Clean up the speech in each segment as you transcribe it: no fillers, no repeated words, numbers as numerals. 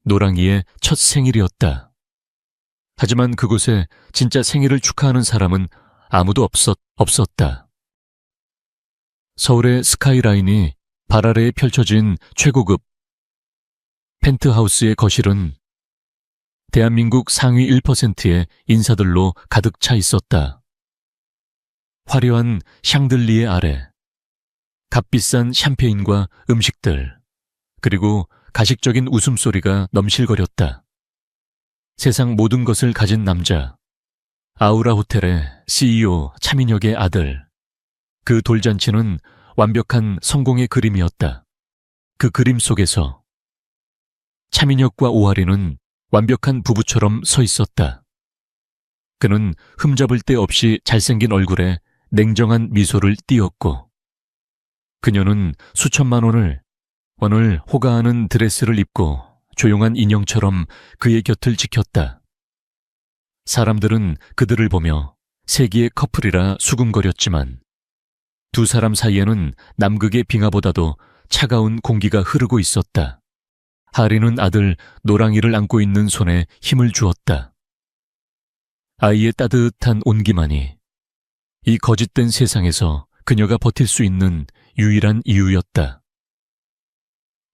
노랑이의 첫 생일이었다. 하지만 그곳에 진짜 생일을 축하하는 사람은 아무도 없었다. 서울의 스카이라인이 발 아래에 펼쳐진 최고급 펜트하우스의 거실은 대한민국 상위 1%의 인사들로 가득 차 있었다. 화려한 샹들리에 아래 값비싼 샴페인과 음식들, 그리고 가식적인 웃음소리가 넘실거렸다. 세상 모든 것을 가진 남자, 아우라 호텔의 CEO 차민혁의 아들. 그 돌잔치는 완벽한 성공의 그림이었다. 그 그림 속에서 차민혁과 오하리는 완벽한 부부처럼 서 있었다. 그는 흠잡을 데 없이 잘생긴 얼굴에 냉정한 미소를 띄었고, 그녀는 수천만 원을 오늘 호가하는 드레스를 입고 조용한 인형처럼 그의 곁을 지켰다. 사람들은 그들을 보며 세기의 커플이라 수군거렸지만 두 사람 사이에는 남극의 빙하보다도 차가운 공기가 흐르고 있었다. 하리는 아들 노랑이를 안고 있는 손에 힘을 주었다. 아이의 따뜻한 온기만이 이 거짓된 세상에서 그녀가 버틸 수 있는 유일한 이유였다.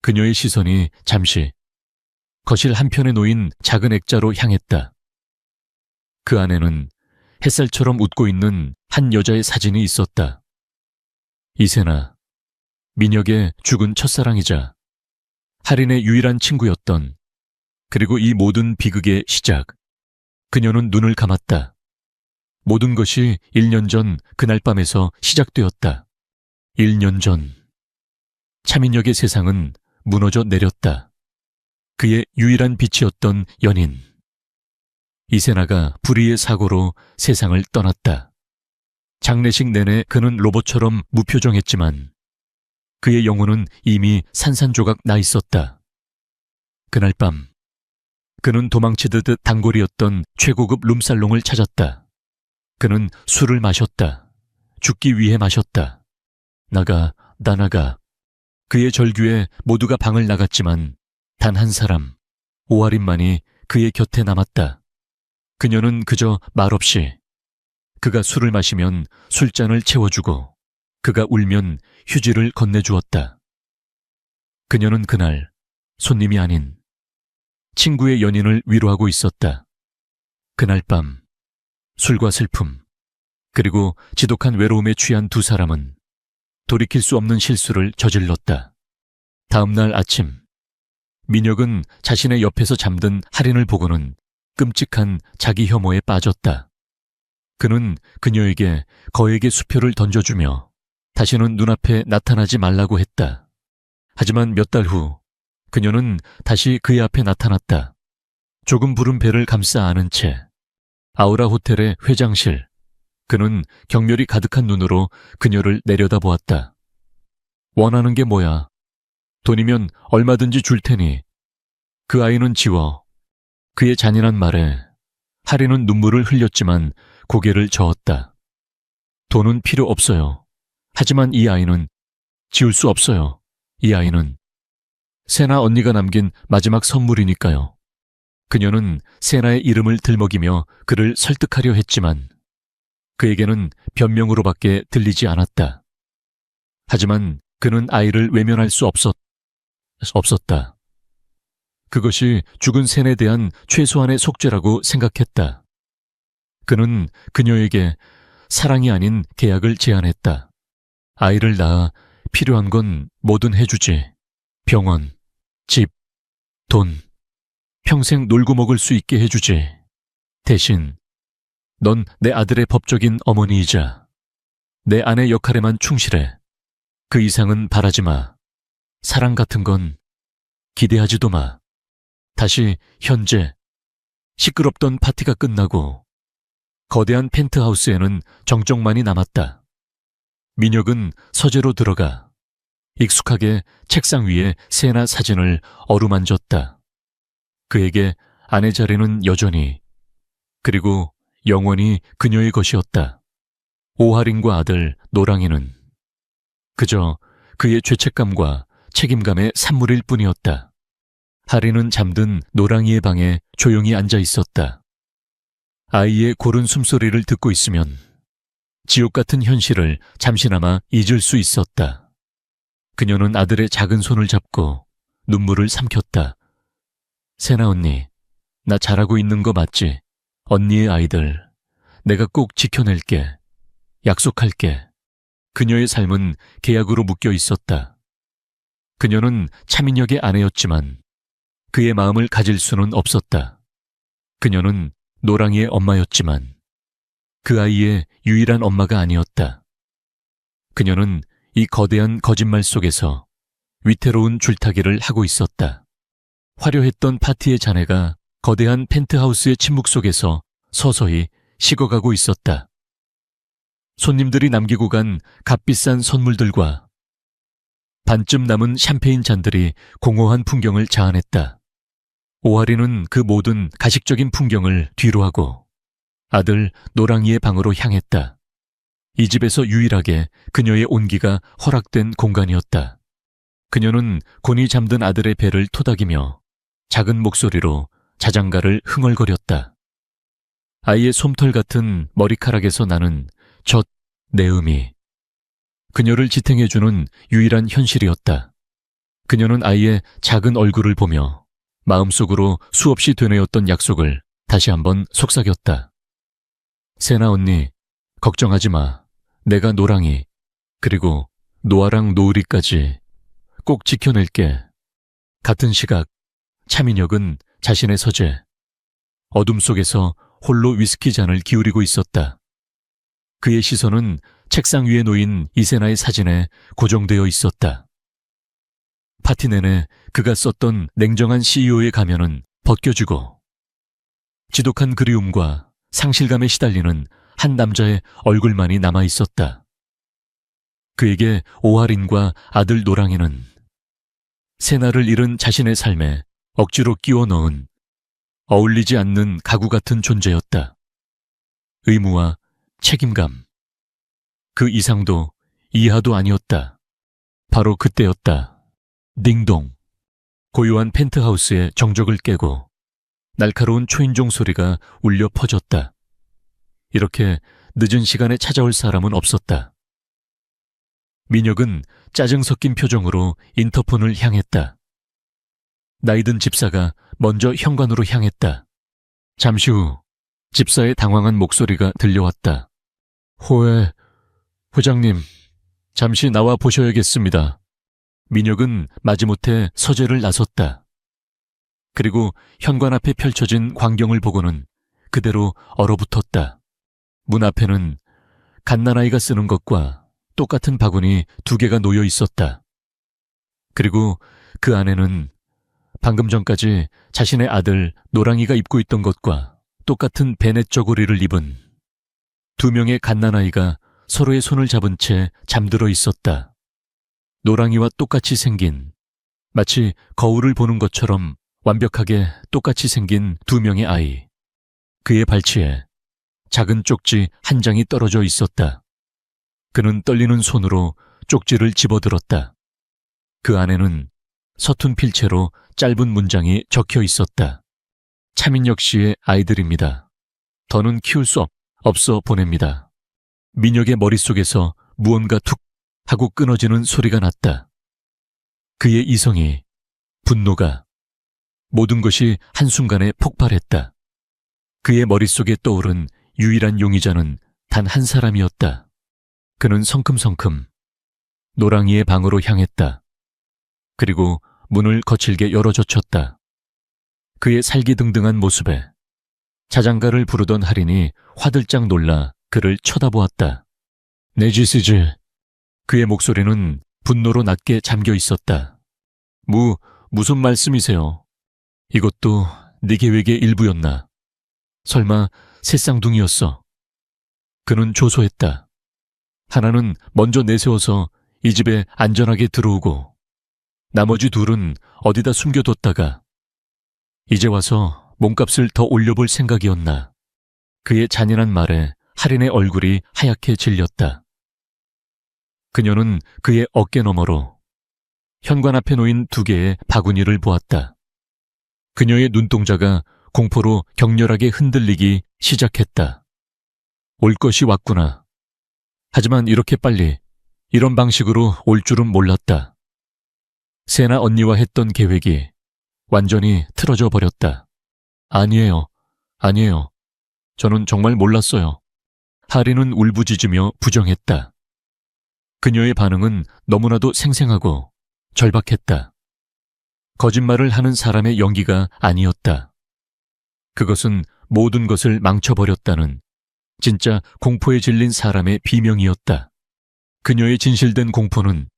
그녀의 시선이 잠시 거실 한편에 놓인 작은 액자로 향했다. 그 안에는 햇살처럼 웃고 있는 한 여자의 사진이 있었다. 이세나, 민혁의 죽은 첫사랑이자 할인의 유일한 친구였던, 그리고 이 모든 비극의 시작. 그녀는 눈을 감았다. 모든 것이 1년 전 그날 밤에서 시작되었다. 1년 전 차민혁의 세상은 무너져 내렸다. 그의 유일한 빛이었던 연인 이세나가 불의의 사고로 세상을 떠났다. 장례식 내내 그는 로봇처럼 무표정했지만 그의 영혼은 이미 산산조각 나 있었다. 그날 밤 그는 도망치듯 단골이었던 최고급 룸살롱을 찾았다. 그는 술을 마셨다. 죽기 위해 마셨다. 나가. 그의 절규에 모두가 방을 나갔지만 단 한 사람, 오하린만이 그의 곁에 남았다. 그녀는 그저 말없이, 그가 술을 마시면 술잔을 채워주고 그가 울면 휴지를 건네주었다. 그녀는 그날 손님이 아닌 친구의 연인을 위로하고 있었다. 그날 밤 술과 슬픔, 그리고 지독한 외로움에 취한 두 사람은 돌이킬 수 없는 실수를 저질렀다. 다음 날 아침, 민혁은 자신의 옆에서 잠든 할인을 보고는 끔찍한 자기 혐오에 빠졌다. 그는 그녀에게 거액의 수표를 던져주며 다시는 눈앞에 나타나지 말라고 했다. 하지만 몇 달 후 그녀는 다시 그의 앞에 나타났다. 조금 부른 배를 감싸 안은 채 아우라 호텔의 회장실. 그는 경멸이 가득한 눈으로 그녀를 내려다보았다. 원하는 게 뭐야? 돈이면 얼마든지 줄 테니. 그 아이는 지워. 그의 잔인한 말에 하리는 눈물을 흘렸지만 고개를 저었다. 돈은 필요 없어요. 하지만 이 아이는 지울 수 없어요. 이 아이는 세나 언니가 남긴 마지막 선물이니까요. 그녀는 세나의 이름을 들먹이며 그를 설득하려 했지만 그에게는 변명으로밖에 들리지 않았다. 하지만 그는 아이를 외면할 수 없었다. 그것이 죽은 샌에 대한 최소한의 속죄라고 생각했다. 그는 그녀에게 사랑이 아닌 계약을 제안했다. 아이를 낳아 필요한 건 뭐든 해주지. 병원, 집, 돈, 평생 놀고 먹을 수 있게 해주지. 대신 넌 내 아들의 법적인 어머니이자 내 아내 역할에만 충실해. 그 이상은 바라지 마. 사랑 같은 건 기대하지도 마. 다시 현재. 시끄럽던 파티가 끝나고 거대한 펜트하우스에는 정적만이 남았다. 민혁은 서재로 들어가 익숙하게 책상 위에 세나 사진을 어루만졌다. 그에게 아내 자리는 여전히, 그리고 영원히 그녀의 것이었다. 오하린과 아들 노랑이는 그저 그의 죄책감과 책임감의 산물일 뿐이었다. 하리는 잠든 노랑이의 방에 조용히 앉아 있었다. 아이의 고른 숨소리를 듣고 있으면 지옥 같은 현실을 잠시나마 잊을 수 있었다. 그녀는 아들의 작은 손을 잡고 눈물을 삼켰다. 세나 언니, 나 잘하고 있는 거 맞지? 언니의 아이들, 내가 꼭 지켜낼게. 약속할게. 그녀의 삶은 계약으로 묶여 있었다. 그녀는 차민혁의 아내였지만 그의 마음을 가질 수는 없었다. 그녀는 노랑이의 엄마였지만 그 아이의 유일한 엄마가 아니었다. 그녀는 이 거대한 거짓말 속에서 위태로운 줄타기를 하고 있었다. 화려했던 파티의 잔해가 거대한 펜트하우스의 침묵 속에서 서서히 식어가고 있었다. 손님들이 남기고 간 값비싼 선물들과 반쯤 남은 샴페인 잔들이 공허한 풍경을 자아냈다. 오하리는 그 모든 가식적인 풍경을 뒤로하고 아들 노랑이의 방으로 향했다. 이 집에서 유일하게 그녀의 온기가 허락된 공간이었다. 그녀는 곤히 잠든 아들의 배를 토닥이며 작은 목소리로 자장가를 흥얼거렸다. 아이의 솜털 같은 머리카락에서 나는 젖 내음이 그녀를 지탱해주는 유일한 현실이었다. 그녀는 아이의 작은 얼굴을 보며 마음속으로 수없이 되뇌었던 약속을 다시 한번 속삭였다. 세나 언니, 걱정하지 마. 내가 노랑이, 그리고 노아랑 노을이까지 꼭 지켜낼게. 같은 시각, 차민혁은 자신의 서재, 어둠 속에서 홀로 위스키 잔을 기울이고 있었다. 그의 시선은 책상 위에 놓인 이세나의 사진에 고정되어 있었다. 파티 내내 그가 썼던 냉정한 CEO의 가면은 벗겨지고 지독한 그리움과 상실감에 시달리는 한 남자의 얼굴만이 남아 있었다. 그에게 오하린과 아들 노랑이는 세나를 잃은 자신의 삶에 억지로 끼워 넣은 어울리지 않는 가구 같은 존재였다. 의무와 책임감, 그 이상도 이하도 아니었다. 바로 그때였다. 딩동. 고요한 펜트하우스의 정적을 깨고 날카로운 초인종 소리가 울려 퍼졌다. 이렇게 늦은 시간에 찾아올 사람은 없었다. 민혁은 짜증 섞인 표정으로 인터폰을 향했다. 나이든 집사가 먼저 현관으로 향했다. 잠시 후 집사의 당황한 목소리가 들려왔다. 회장님, 잠시 나와 보셔야겠습니다. 민혁은 마지못해 서재를 나섰다. 그리고 현관 앞에 펼쳐진 광경을 보고는 그대로 얼어붙었다. 문 앞에는 갓난아이가 쓰는 것과 똑같은 바구니 2개가 놓여 있었다. 그리고 그 안에는 방금 전까지 자신의 아들 노랑이가 입고 있던 것과 똑같은 베넷 저고리를 입은 2명의 갓난아이가 서로의 손을 잡은 채 잠들어 있었다. 노랑이와 똑같이 생긴, 마치 거울을 보는 것처럼 완벽하게 똑같이 생긴 2명의 아이. 그의 발치에 작은 쪽지 한 장이 떨어져 있었다. 그는 떨리는 손으로 쪽지를 집어들었다. 그 안에는 서툰 필체로 짧은 문장이 적혀 있었다. 차민혁 씨의 아이들입니다. 더는 키울 수 없어 보냅니다. 민혁의 머릿속에서 무언가 툭 하고 끊어지는 소리가 났다. 그의 이성이, 분노가, 모든 것이 한순간에 폭발했다. 그의 머릿속에 떠오른 유일한 용의자는 단 한 사람이었다. 그는 성큼성큼 노랑이의 방으로 향했다. 그리고 문을 거칠게 열어젖혔다. 그의 살기등등한 모습에 자장가를 부르던 할인이 화들짝 놀라 그를 쳐다보았다. 내 짓이지. 그의 목소리는 분노로 낮게 잠겨 있었다. 무슨 말씀이세요? 이것도 네 계획의 일부였나? 설마 새 쌍둥이였어? 그는 조소했다. 하나는 먼저 내세워서 이 집에 안전하게 들어오고 나머지 2은 어디다 숨겨뒀다가 이제 와서 몸값을 더 올려볼 생각이었나? 그의 잔인한 말에 할인의 얼굴이 하얗게 질렸다. 그녀는 그의 어깨 너머로 현관 앞에 놓인 2개의 바구니를 보았다. 그녀의 눈동자가 공포로 격렬하게 흔들리기 시작했다. 올 것이 왔구나. 하지만 이렇게 빨리, 이런 방식으로 올 줄은 몰랐다. 세나 언니와 했던 계획이 완전히 틀어져 버렸다. 아니에요. 아니에요. 저는 정말 몰랐어요. 하리는 울부짖으며 부정했다. 그녀의 반응은 너무나도 생생하고 절박했다. 거짓말을 하는 사람의 연기가 아니었다. 그것은 모든 것을 망쳐버렸다는 진짜 공포에 질린 사람의 비명이었다. 그녀의 진실된 공포는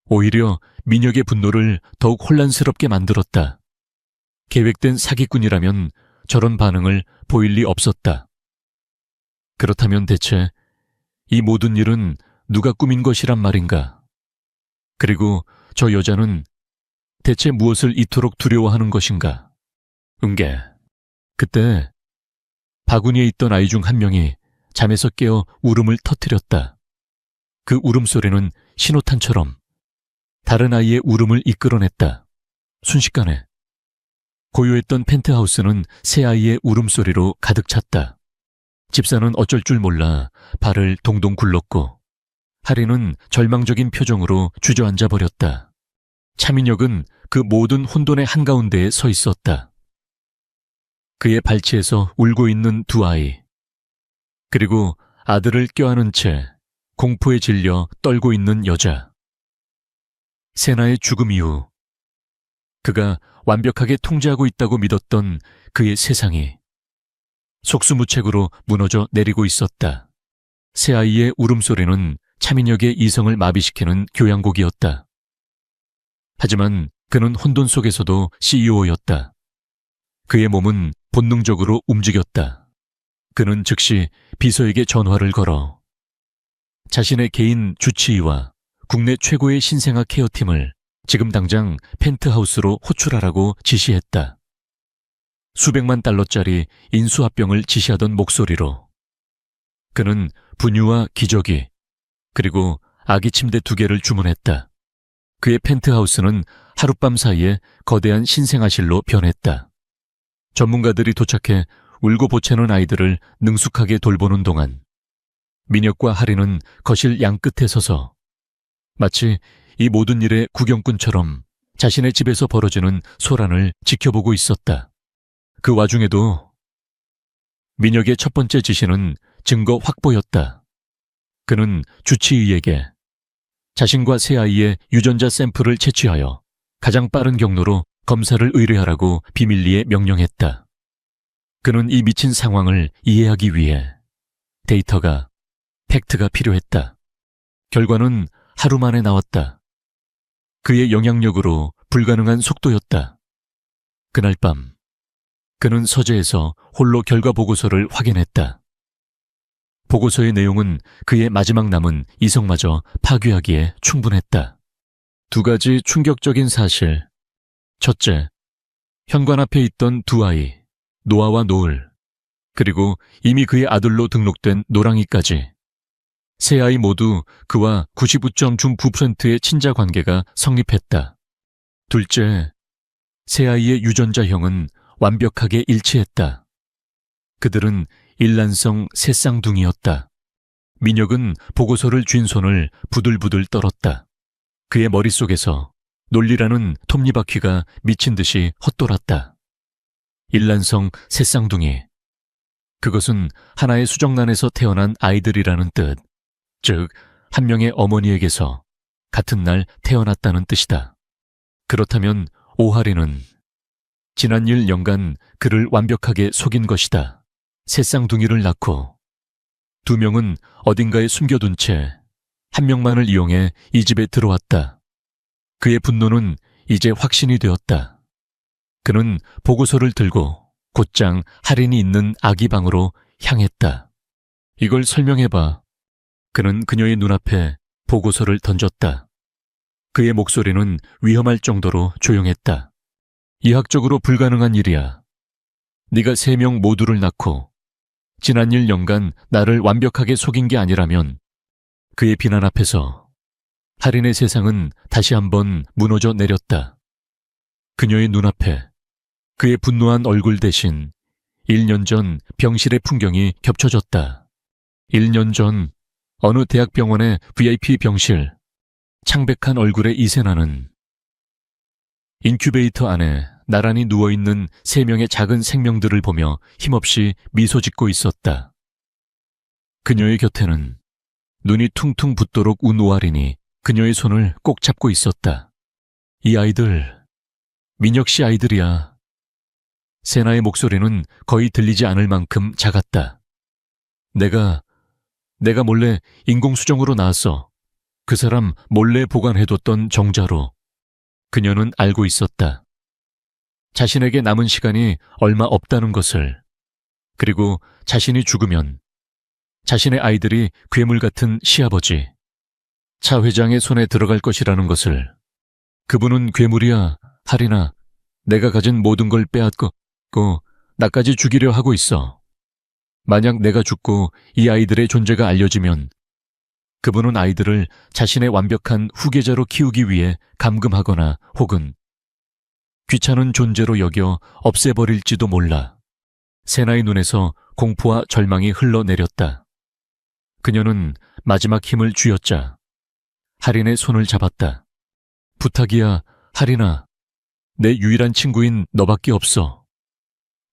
오히려 민혁의 분노를 더욱 혼란스럽게 만들었다. 계획된 사기꾼이라면 저런 반응을 보일 리 없었다. 그렇다면 대체 이 모든 일은 누가 꾸민 것이란 말인가? 그리고 저 여자는 대체 무엇을 이토록 두려워하는 것인가? 은계. 그때 바구니에 있던 아이 중 한 명이 잠에서 깨어 울음을 터뜨렸다. 그 울음소리는 신호탄처럼 다른 아이의 울음을 이끌어냈다. 순식간에 고요했던 펜트하우스는 새 아이의 울음소리로 가득 찼다. 집사는 어쩔 줄 몰라 발을 동동 굴렀고 하리는 절망적인 표정으로 주저앉아 버렸다. 차민혁은 그 모든 혼돈의 한가운데에 서 있었다. 그의 발치에서 울고 있는 두 아이, 그리고 아들을 껴안은 채 공포에 질려 떨고 있는 여자. 세나의 죽음 이후 그가 완벽하게 통제하고 있다고 믿었던 그의 세상이 속수무책으로 무너져 내리고 있었다. 새 아이의 울음소리는 차민혁의 이성을 마비시키는 교향곡이었다. 하지만 그는 혼돈 속에서도 CEO였다. 그의 몸은 본능적으로 움직였다. 그는 즉시 비서에게 전화를 걸어 자신의 개인 주치의와 국내 최고의 신생아 케어팀을 지금 당장 펜트하우스로 호출하라고 지시했다. 수백만 달러짜리 인수합병을 지시하던 목소리로 그는 분유와 기저귀 그리고 아기 침대 2개를 주문했다. 그의 펜트하우스는 하룻밤 사이에 거대한 신생아실로 변했다. 전문가들이 도착해 울고 보채는 아이들을 능숙하게 돌보는 동안 민혁과 하리는 거실 양끝에 서서 마치 이 모든 일의 구경꾼처럼 자신의 집에서 벌어지는 소란을 지켜보고 있었다. 그 와중에도 민혁의 첫 번째 지시는 증거 확보였다. 그는 주치의에게 자신과 새 아이의 유전자 샘플을 채취하여 가장 빠른 경로로 검사를 의뢰하라고 비밀리에 명령했다. 그는 이 미친 상황을 이해하기 위해 데이터가, 팩트가 필요했다. 결과는 하루 만에 나왔다. 그의 영향력으로 불가능한 속도였다. 그날 밤, 그는 서재에서 홀로 결과 보고서를 확인했다. 보고서의 내용은 그의 마지막 남은 이성마저 파괴하기에 충분했다. 2가지 충격적인 사실. 첫째, 현관 앞에 있던 2아이, 노아와 노을, 그리고 이미 그의 아들로 등록된 노랑이까지. 세 아이 모두 그와 99.9%의 친자 관계가 성립했다. 둘째, 세 아이의 유전자형은 완벽하게 일치했다. 그들은 일란성 새쌍둥이였다. 민혁은 보고서를 쥔 손을 부들부들 떨었다. 그의 머릿속에서 논리라는 톱니바퀴가 미친 듯이 헛돌았다. 일란성 새쌍둥이. 그것은 하나의 수정란에서 태어난 아이들이라는 뜻, 즉 한 명의 어머니에게서 같은 날 태어났다는 뜻이다. 그렇다면 오하리는 지난 1년간 그를 완벽하게 속인 것이다. 새쌍둥이를 낳고 2명은 어딘가에 숨겨둔 채 한 명만을 이용해 이 집에 들어왔다. 그의 분노는 이제 확신이 되었다. 그는 보고서를 들고 곧장 할인이 있는 아기 방으로 향했다. 이걸 설명해봐. 그는 그녀의 눈앞에 보고서를 던졌다. 그의 목소리는 위험할 정도로 조용했다. 이학적으로 불가능한 일이야. 네가 3명 모두를 낳고 지난 1년간 나를 완벽하게 속인 게 아니라면 그의 비난 앞에서 할인의 세상은 다시 한번 무너져 내렸다. 그녀의 눈앞에 그의 분노한 얼굴 대신 1년 전 병실의 풍경이 겹쳐졌다. 1년 전 어느 대학병원의 VIP 병실, 창백한 얼굴의 이세나는 인큐베이터 안에 나란히 누워있는 3명의 작은 생명들을 보며 힘없이 미소 짓고 있었다. 그녀의 곁에는 눈이 퉁퉁 붓도록 운 오아린이 그녀의 손을 꼭 잡고 있었다. 이 아이들, 민혁 씨 아이들이야. 세나의 목소리는 거의 들리지 않을 만큼 작았다. 내가 몰래 인공수정으로 나왔어. 그 사람 몰래 보관해뒀던 정자로. 그녀는 알고 있었다. 자신에게 남은 시간이 얼마 없다는 것을. 그리고 자신이 죽으면 자신의 아이들이 괴물 같은 시아버지, 차 회장의 손에 들어갈 것이라는 것을. 그분은 괴물이야, 하리나. 내가 가진 모든 걸 빼앗고 나까지 죽이려 하고 있어. 만약 내가 죽고 이 아이들의 존재가 알려지면 그분은 아이들을 자신의 완벽한 후계자로 키우기 위해 감금하거나 혹은 귀찮은 존재로 여겨 없애버릴지도 몰라. 세나의 눈에서 공포와 절망이 흘러내렸다. 그녀는 마지막 힘을 쥐었자 하린의 손을 잡았다. 부탁이야, 하린아. 내 유일한 친구인 너밖에 없어.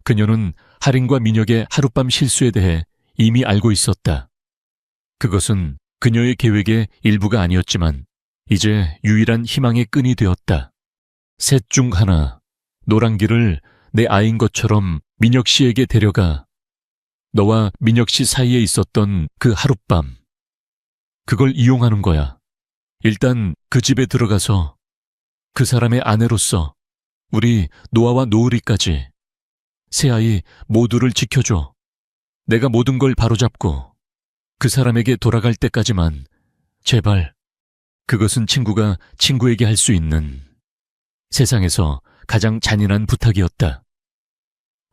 그녀는 하린과 민혁의 하룻밤 실수에 대해 이미 알고 있었다. 그것은 그녀의 계획의 일부가 아니었지만 이제 유일한 희망의 끈이 되었다. 셋 중 하나, 노랑기를 내 아이인 것처럼 민혁 씨에게 데려가. 너와 민혁 씨 사이에 있었던 그 하룻밤. 그걸 이용하는 거야. 일단 그 집에 들어가서 그 사람의 아내로서 우리 노아와 노을이까지 새 아이 모두를 지켜줘. 내가 모든 걸 바로잡고 그 사람에게 돌아갈 때까지만 제발. 그것은 친구가 친구에게 할 수 있는 세상에서 가장 잔인한 부탁이었다.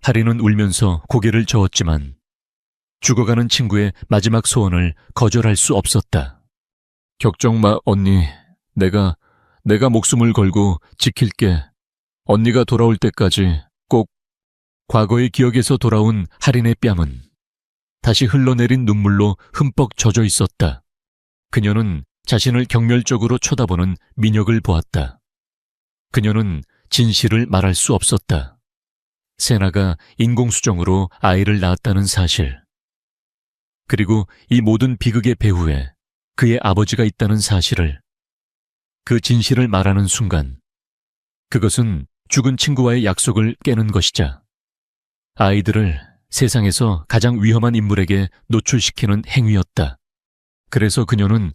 하리는 울면서 고개를 저었지만 죽어가는 친구의 마지막 소원을 거절할 수 없었다. 걱정 마, 언니. 내가 목숨을 걸고 지킬게. 언니가 돌아올 때까지 꼭. 과거의 기억에서 돌아온 하린의 뺨은 다시 흘러내린 눈물로 흠뻑 젖어 있었다. 그녀는 자신을 경멸적으로 쳐다보는 민혁을 보았다. 그녀는 진실을 말할 수 없었다. 세나가 인공수정으로 아이를 낳았다는 사실. 그리고 이 모든 비극의 배후에 그의 아버지가 있다는 사실을. 그 진실을 말하는 순간 그것은 죽은 친구와의 약속을 깨는 것이자 아이들을 세상에서 가장 위험한 인물에게 노출시키는 행위였다. 그래서 그녀는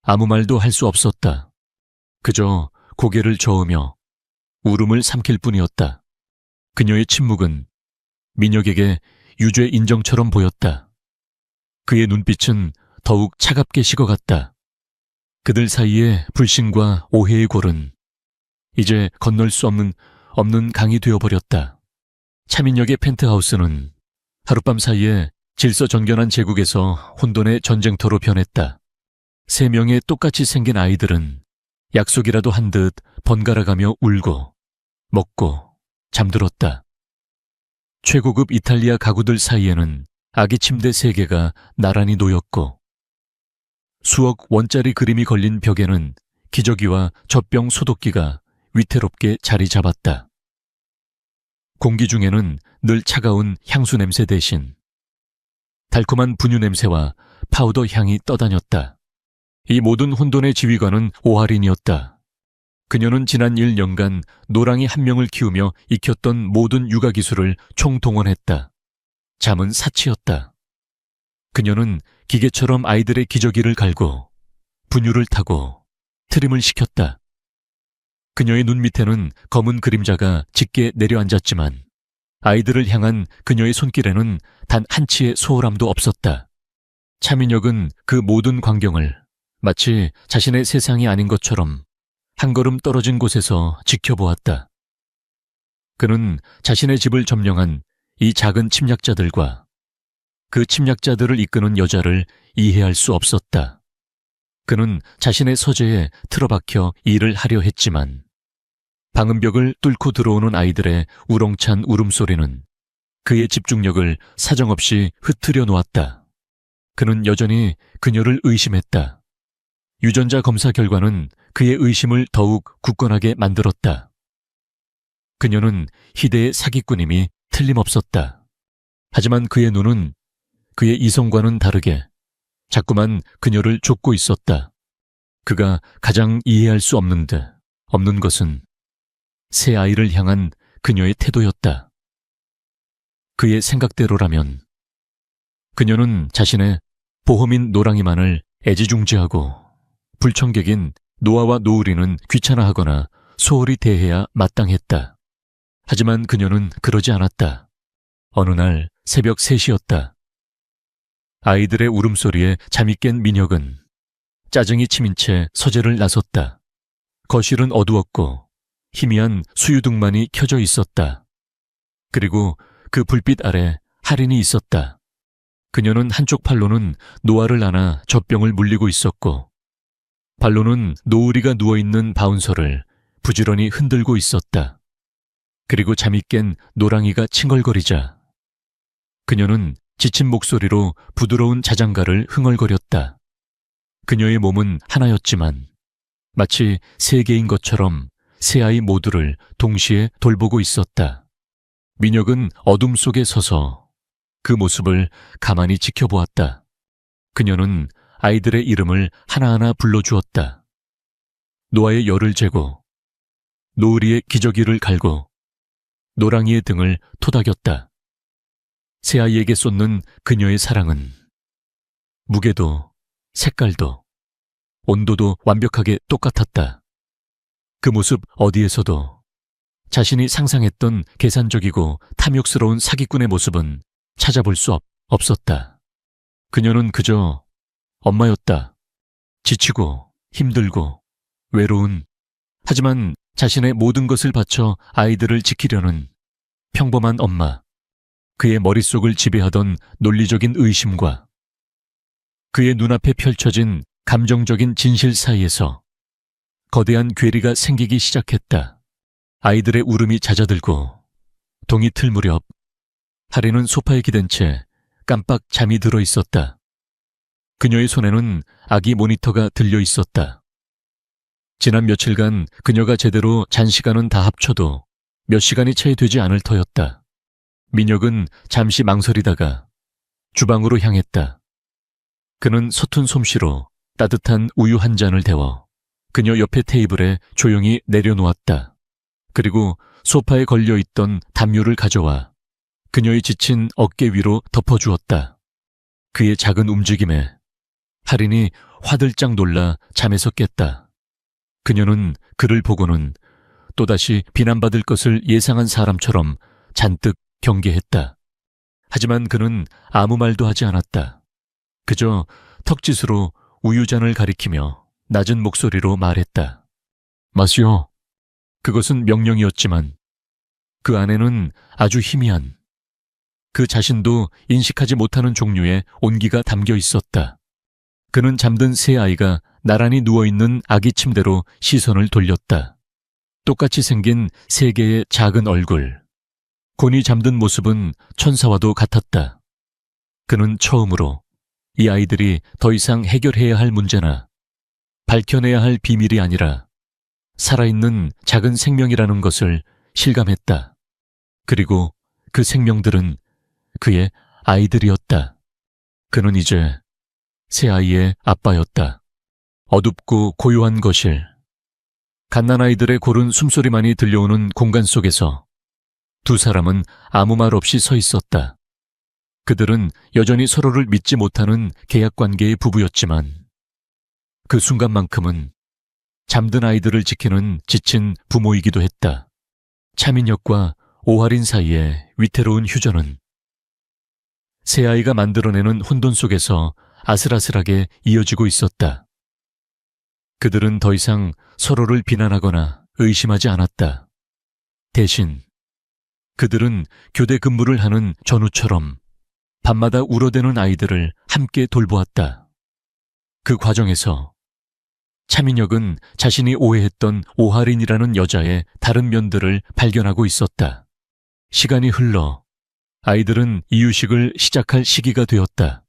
아무 말도 할 수 없었다. 그저 고개를 저으며 울음을 삼킬 뿐이었다. 그녀의 침묵은 민혁에게 유죄 인정처럼 보였다. 그의 눈빛은 더욱 차갑게 식어갔다. 그들 사이의 불신과 오해의 골은 이제 건널 수 없는 강이 되어버렸다. 차민역의 펜트하우스는 하룻밤 사이에 질서정연한 제국에서 혼돈의 전쟁터로 변했다. 3명의 똑같이 생긴 아이들은 약속이라도 한 듯 번갈아가며 울고 먹고 잠들었다. 최고급 이탈리아 가구들 사이에는 아기 침대 3개가 나란히 놓였고 수억 원짜리 그림이 걸린 벽에는 기저귀와 젖병 소독기가 위태롭게 자리 잡았다. 공기 중에는 늘 차가운 향수 냄새 대신 달콤한 분유 냄새와 파우더 향이 떠다녔다. 이 모든 혼돈의 지휘관은 오하린이었다. 그녀는 지난 1년간 노랑이 1명을 키우며 익혔던 모든 육아 기술을 총동원했다. 잠은 사치였다. 그녀는 기계처럼 아이들의 기저귀를 갈고 분유를 타고 트림을 시켰다. 그녀의 눈 밑에는 검은 그림자가 짙게 내려앉았지만 아이들을 향한 그녀의 손길에는 단 한치의 소홀함도 없었다. 차민혁은 그 모든 광경을 마치 자신의 세상이 아닌 것처럼 한 걸음 떨어진 곳에서 지켜보았다. 그는 자신의 집을 점령한 이 작은 침략자들과 그 침략자들을 이끄는 여자를 이해할 수 없었다. 그는 자신의 서재에 틀어박혀 일을 하려 했지만 방음벽을 뚫고 들어오는 아이들의 우렁찬 울음소리는 그의 집중력을 사정없이 흩트려 놓았다. 그는 여전히 그녀를 의심했다. 유전자 검사 결과는 그의 의심을 더욱 굳건하게 만들었다. 그녀는 희대의 사기꾼임이 틀림없었다. 하지만 그의 눈은 그의 이성과는 다르게 자꾸만 그녀를 쫓고 있었다. 그가 가장 이해할 수 없는 것은 새 아이를 향한 그녀의 태도였다. 그의 생각대로라면 그녀는 자신의 보험인 노랑이만을 애지중지하고 불청객인 노아와 노을이는 귀찮아하거나 소홀히 대해야 마땅했다. 하지만 그녀는 그러지 않았다. 어느 날 새벽 3시였다. 아이들의 울음소리에 잠이 깬 민혁은 짜증이 치민 채 서재를 나섰다. 거실은 어두웠고 희미한 수유등만이 켜져 있었다. 그리고 그 불빛 아래 할인이 있었다. 그녀는 한쪽 팔로는 노아를 안아 젖병을 물리고 있었고 발로는 노을이가 누워있는 바운서를 부지런히 흔들고 있었다. 그리고 잠이 깬 노랑이가 칭얼거리자 그녀는 지친 목소리로 부드러운 자장가를 흥얼거렸다. 그녀의 몸은 하나였지만 마치 세 개인 것처럼 세 아이 모두를 동시에 돌보고 있었다. 민혁은 어둠 속에 서서 그 모습을 가만히 지켜보았다. 그녀는 아이들의 이름을 하나하나 불러주었다. 노아의 열을 재고, 노을이의 기저귀를 갈고, 노랑이의 등을 토닥였다. 새 아이에게 쏟는 그녀의 사랑은 무게도, 색깔도, 온도도 완벽하게 똑같았다. 그 모습 어디에서도 자신이 상상했던 계산적이고 탐욕스러운 사기꾼의 모습은 찾아볼 수 없었다. 그녀는 그저 엄마였다. 지치고 힘들고 외로운, 하지만 자신의 모든 것을 바쳐 아이들을 지키려는 평범한 엄마. 그의 머릿속을 지배하던 논리적인 의심과 그의 눈앞에 펼쳐진 감정적인 진실 사이에서 거대한 괴리가 생기기 시작했다. 아이들의 울음이 잦아들고 동이 틀 무렵 하리는 소파에 기댄 채 깜빡 잠이 들어 있었다. 그녀의 손에는 아기 모니터가 들려 있었다. 지난 며칠간 그녀가 제대로 잔 시간은 다 합쳐도 몇 시간이 채 되지 않을 터였다. 민혁은 잠시 망설이다가 주방으로 향했다. 그는 서툰 솜씨로 따뜻한 우유 한 잔을 데워 그녀 옆에 테이블에 조용히 내려놓았다. 그리고 소파에 걸려있던 담요를 가져와 그녀의 지친 어깨 위로 덮어주었다. 그의 작은 움직임에 할인이 화들짝 놀라 잠에서 깼다. 그녀는 그를 보고는 또다시 비난받을 것을 예상한 사람처럼 잔뜩 경계했다. 하지만 그는 아무 말도 하지 않았다. 그저 턱짓으로 우유잔을 가리키며 낮은 목소리로 말했다. 마시오. 그것은 명령이었지만 그 안에는 아주 희미한, 그 자신도 인식하지 못하는 종류의 온기가 담겨 있었다. 그는 잠든 새 아이가 나란히 누워있는 아기 침대로 시선을 돌렸다. 똑같이 생긴 세 개의 작은 얼굴. 곤히 잠든 모습은 천사와도 같았다. 그는 처음으로 이 아이들이 더 이상 해결해야 할 문제나 밝혀내야 할 비밀이 아니라 살아있는 작은 생명이라는 것을 실감했다. 그리고 그 생명들은 그의 아이들이었다. 그는 이제 새 아이의 아빠였다. 어둡고 고요한 거실. 갓난아이들의 고른 숨소리만이 들려오는 공간 속에서 두 사람은 아무 말 없이 서 있었다. 그들은 여전히 서로를 믿지 못하는 계약관계의 부부였지만 그 순간만큼은 잠든 아이들을 지키는 지친 부모이기도 했다. 차민혁과 오할인 사이의 위태로운 휴전은 새 아이가 만들어내는 혼돈 속에서 아슬아슬하게 이어지고 있었다. 그들은 더 이상 서로를 비난하거나 의심하지 않았다. 대신 그들은 교대 근무를 하는 전우처럼 밤마다 울어대는 아이들을 함께 돌보았다. 그 과정에서 차민혁은 자신이 오해했던 오하린이라는 여자의 다른 면들을 발견하고 있었다. 시간이 흘러 아이들은 이유식을 시작할 시기가 되었다.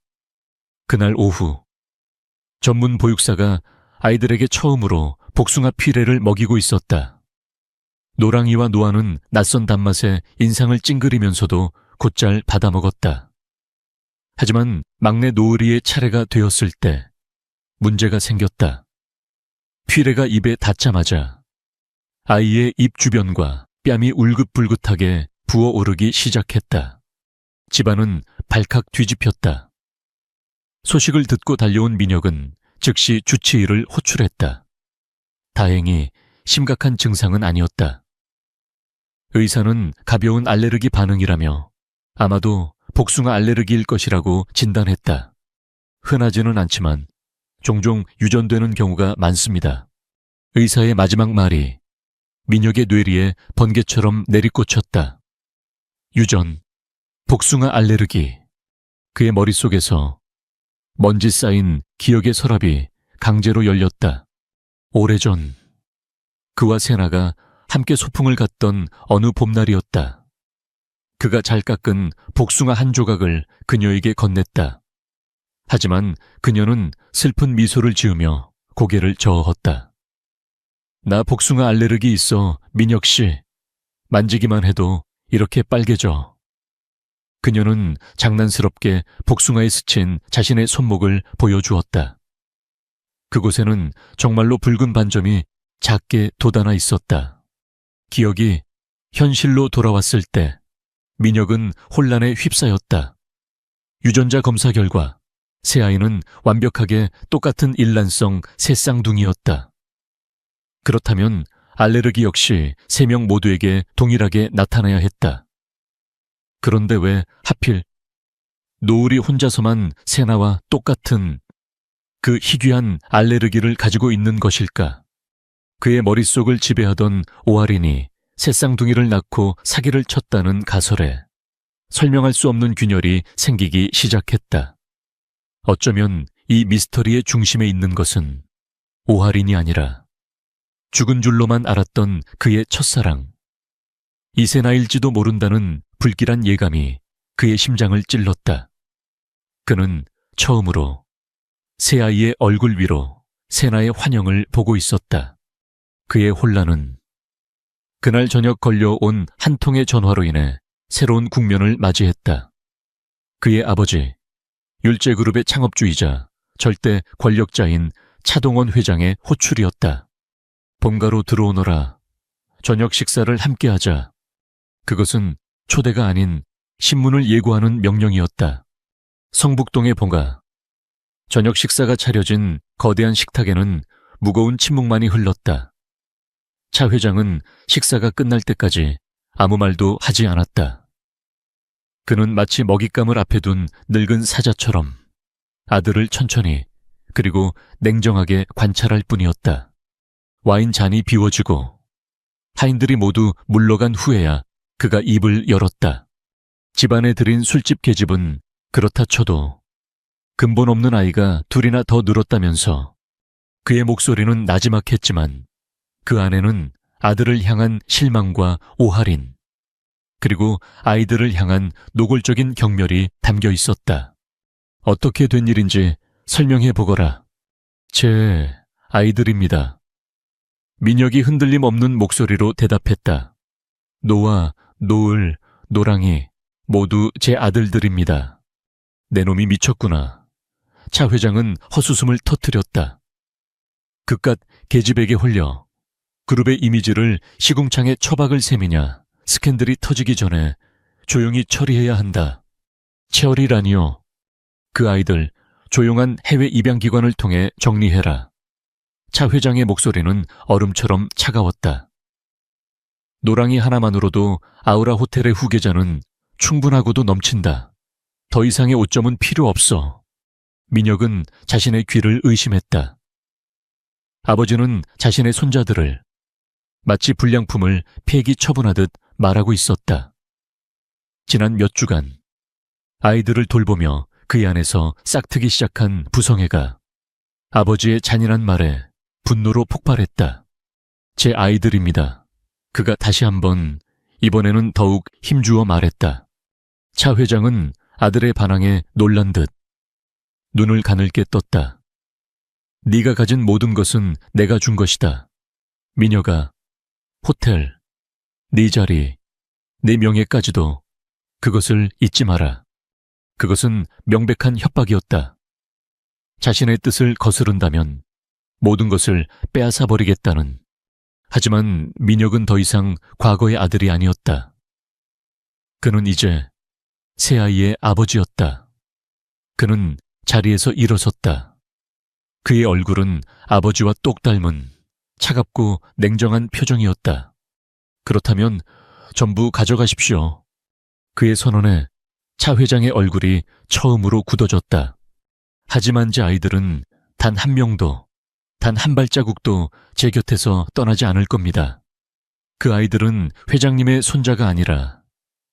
그날 오후, 전문 보육사가 아이들에게 처음으로 복숭아 피레를 먹이고 있었다. 노랑이와 노아는 낯선 단맛에 인상을 찡그리면서도 곧잘 받아먹었다. 하지만 막내 노을이의 차례가 되었을 때 문제가 생겼다. 피레가 입에 닿자마자 아이의 입 주변과 뺨이 울긋불긋하게 부어오르기 시작했다. 집안은 발칵 뒤집혔다. 소식을 듣고 달려온 민혁은 즉시 주치의를 호출했다. 다행히 심각한 증상은 아니었다. 의사는 가벼운 알레르기 반응이라며 아마도 복숭아 알레르기일 것이라고 진단했다. 흔하지는 않지만 종종 유전되는 경우가 많습니다. 의사의 마지막 말이 민혁의 뇌리에 번개처럼 내리꽂혔다. 유전, 복숭아 알레르기. 그의 머릿속에서 먼지 쌓인 기억의 서랍이 강제로 열렸다. 오래전 그와 세나가 함께 소풍을 갔던 어느 봄날이었다. 그가 잘 깎은 복숭아 한 조각을 그녀에게 건넸다. 하지만 그녀는 슬픈 미소를 지으며 고개를 저었다. 나 복숭아 알레르기 있어, 민혁 씨. 만지기만 해도 이렇게 빨개져. 그녀는 장난스럽게 복숭아에 스친 자신의 손목을 보여주었다. 그곳에는 정말로 붉은 반점이 작게 돋아나 있었다. 기억이 현실로 돌아왔을 때 민혁은 혼란에 휩싸였다. 유전자 검사 결과 새아이는 완벽하게 똑같은 일란성 새쌍둥이였다. 그렇다면 알레르기 역시 3명 모두에게 동일하게 나타나야 했다. 그런데 왜 하필 노을이 혼자서만 세나와 똑같은 그 희귀한 알레르기를 가지고 있는 것일까? 그의 머릿속을 지배하던 오하린이 새쌍둥이를 낳고 사기를 쳤다는 가설에 설명할 수 없는 균열이 생기기 시작했다. 어쩌면 이 미스터리의 중심에 있는 것은 오하린이 아니라 죽은 줄로만 알았던 그의 첫사랑, 이세나일지도 모른다는 불길한 예감이 그의 심장을 찔렀다. 그는 처음으로 새아이의 얼굴 위로 세나의 환영을 보고 있었다. 그의 혼란은 그날 저녁 걸려온 한 통의 전화로 인해 새로운 국면을 맞이했다. 그의 아버지, 율제그룹의 창업주이자 절대 권력자인 차동원 회장의 호출이었다. 본가로 들어오너라. 저녁 식사를 함께하자. 그것은 초대가 아닌 신문을 예고하는 명령이었다. 성북동의 본가. 저녁 식사가 차려진 거대한 식탁에는 무거운 침묵만이 흘렀다. 차 회장은 식사가 끝날 때까지 아무 말도 하지 않았다. 그는 마치 먹잇감을 앞에 둔 늙은 사자처럼 아들을 천천히 그리고 냉정하게 관찰할 뿐이었다. 와인 잔이 비워지고 하인들이 모두 물러간 후에야 그가 입을 열었다. 집안에 들인 술집 계집은 그렇다 쳐도 근본 없는 아이가 둘이나 더 늘었다면서 그의 목소리는 나지막했지만 그 안에는 아들을 향한 실망과 오하린, 그리고 아이들을 향한 노골적인 경멸이 담겨 있었다. 어떻게 된 일인지 설명해 보거라. 제 아이들입니다. 민혁이 흔들림 없는 목소리로 대답했다. 노아, 노을, 노랑이 모두 제 아들들입니다. 내 놈이 미쳤구나. 차 회장은 헛웃음을 터뜨렸다. 그깟 계집에게 홀려 그룹의 이미지를 시궁창에 처박을 셈이냐. 스캔들이 터지기 전에 조용히 처리해야 한다. 처리라니요. 그 아이들 조용한 해외 입양기관을 통해 정리해라. 차 회장의 목소리는 얼음처럼 차가웠다. 노랑이 하나만으로도 아우라 호텔의 후계자는 충분하고도 넘친다. 더 이상의 오점은 필요 없어. 민혁은 자신의 귀를 의심했다. 아버지는 자신의 손자들을 마치 불량품을 폐기 처분하듯 말하고 있었다. 지난 몇 주간 아이들을 돌보며 그의 안에서 싹트기 시작한 부성애가 아버지의 잔인한 말에 분노로 폭발했다. 제 아이들입니다. 그가 다시 한번, 이번에는 더욱 힘주어 말했다. 차 회장은 아들의 반항에 놀란 듯 눈을 가늘게 떴다. 네가 가진 모든 것은 내가 준 것이다. 미녀가, 호텔, 네 자리, 내 명예까지도 그것을 잊지 마라. 그것은 명백한 협박이었다. 자신의 뜻을 거스른다면 모든 것을 빼앗아 버리겠다는. 하지만 민혁은 더 이상 과거의 아들이 아니었다. 그는 이제 새아이의 아버지였다. 그는 자리에서 일어섰다. 그의 얼굴은 아버지와 똑 닮은 차갑고 냉정한 표정이었다. 그렇다면 전부 가져가십시오. 그의 선언에 차 회장의 얼굴이 처음으로 굳어졌다. 하지만 제 아이들은 단 한 명도, 단 한 발자국도 제 곁에서 떠나지 않을 겁니다. 그 아이들은 회장님의 손자가 아니라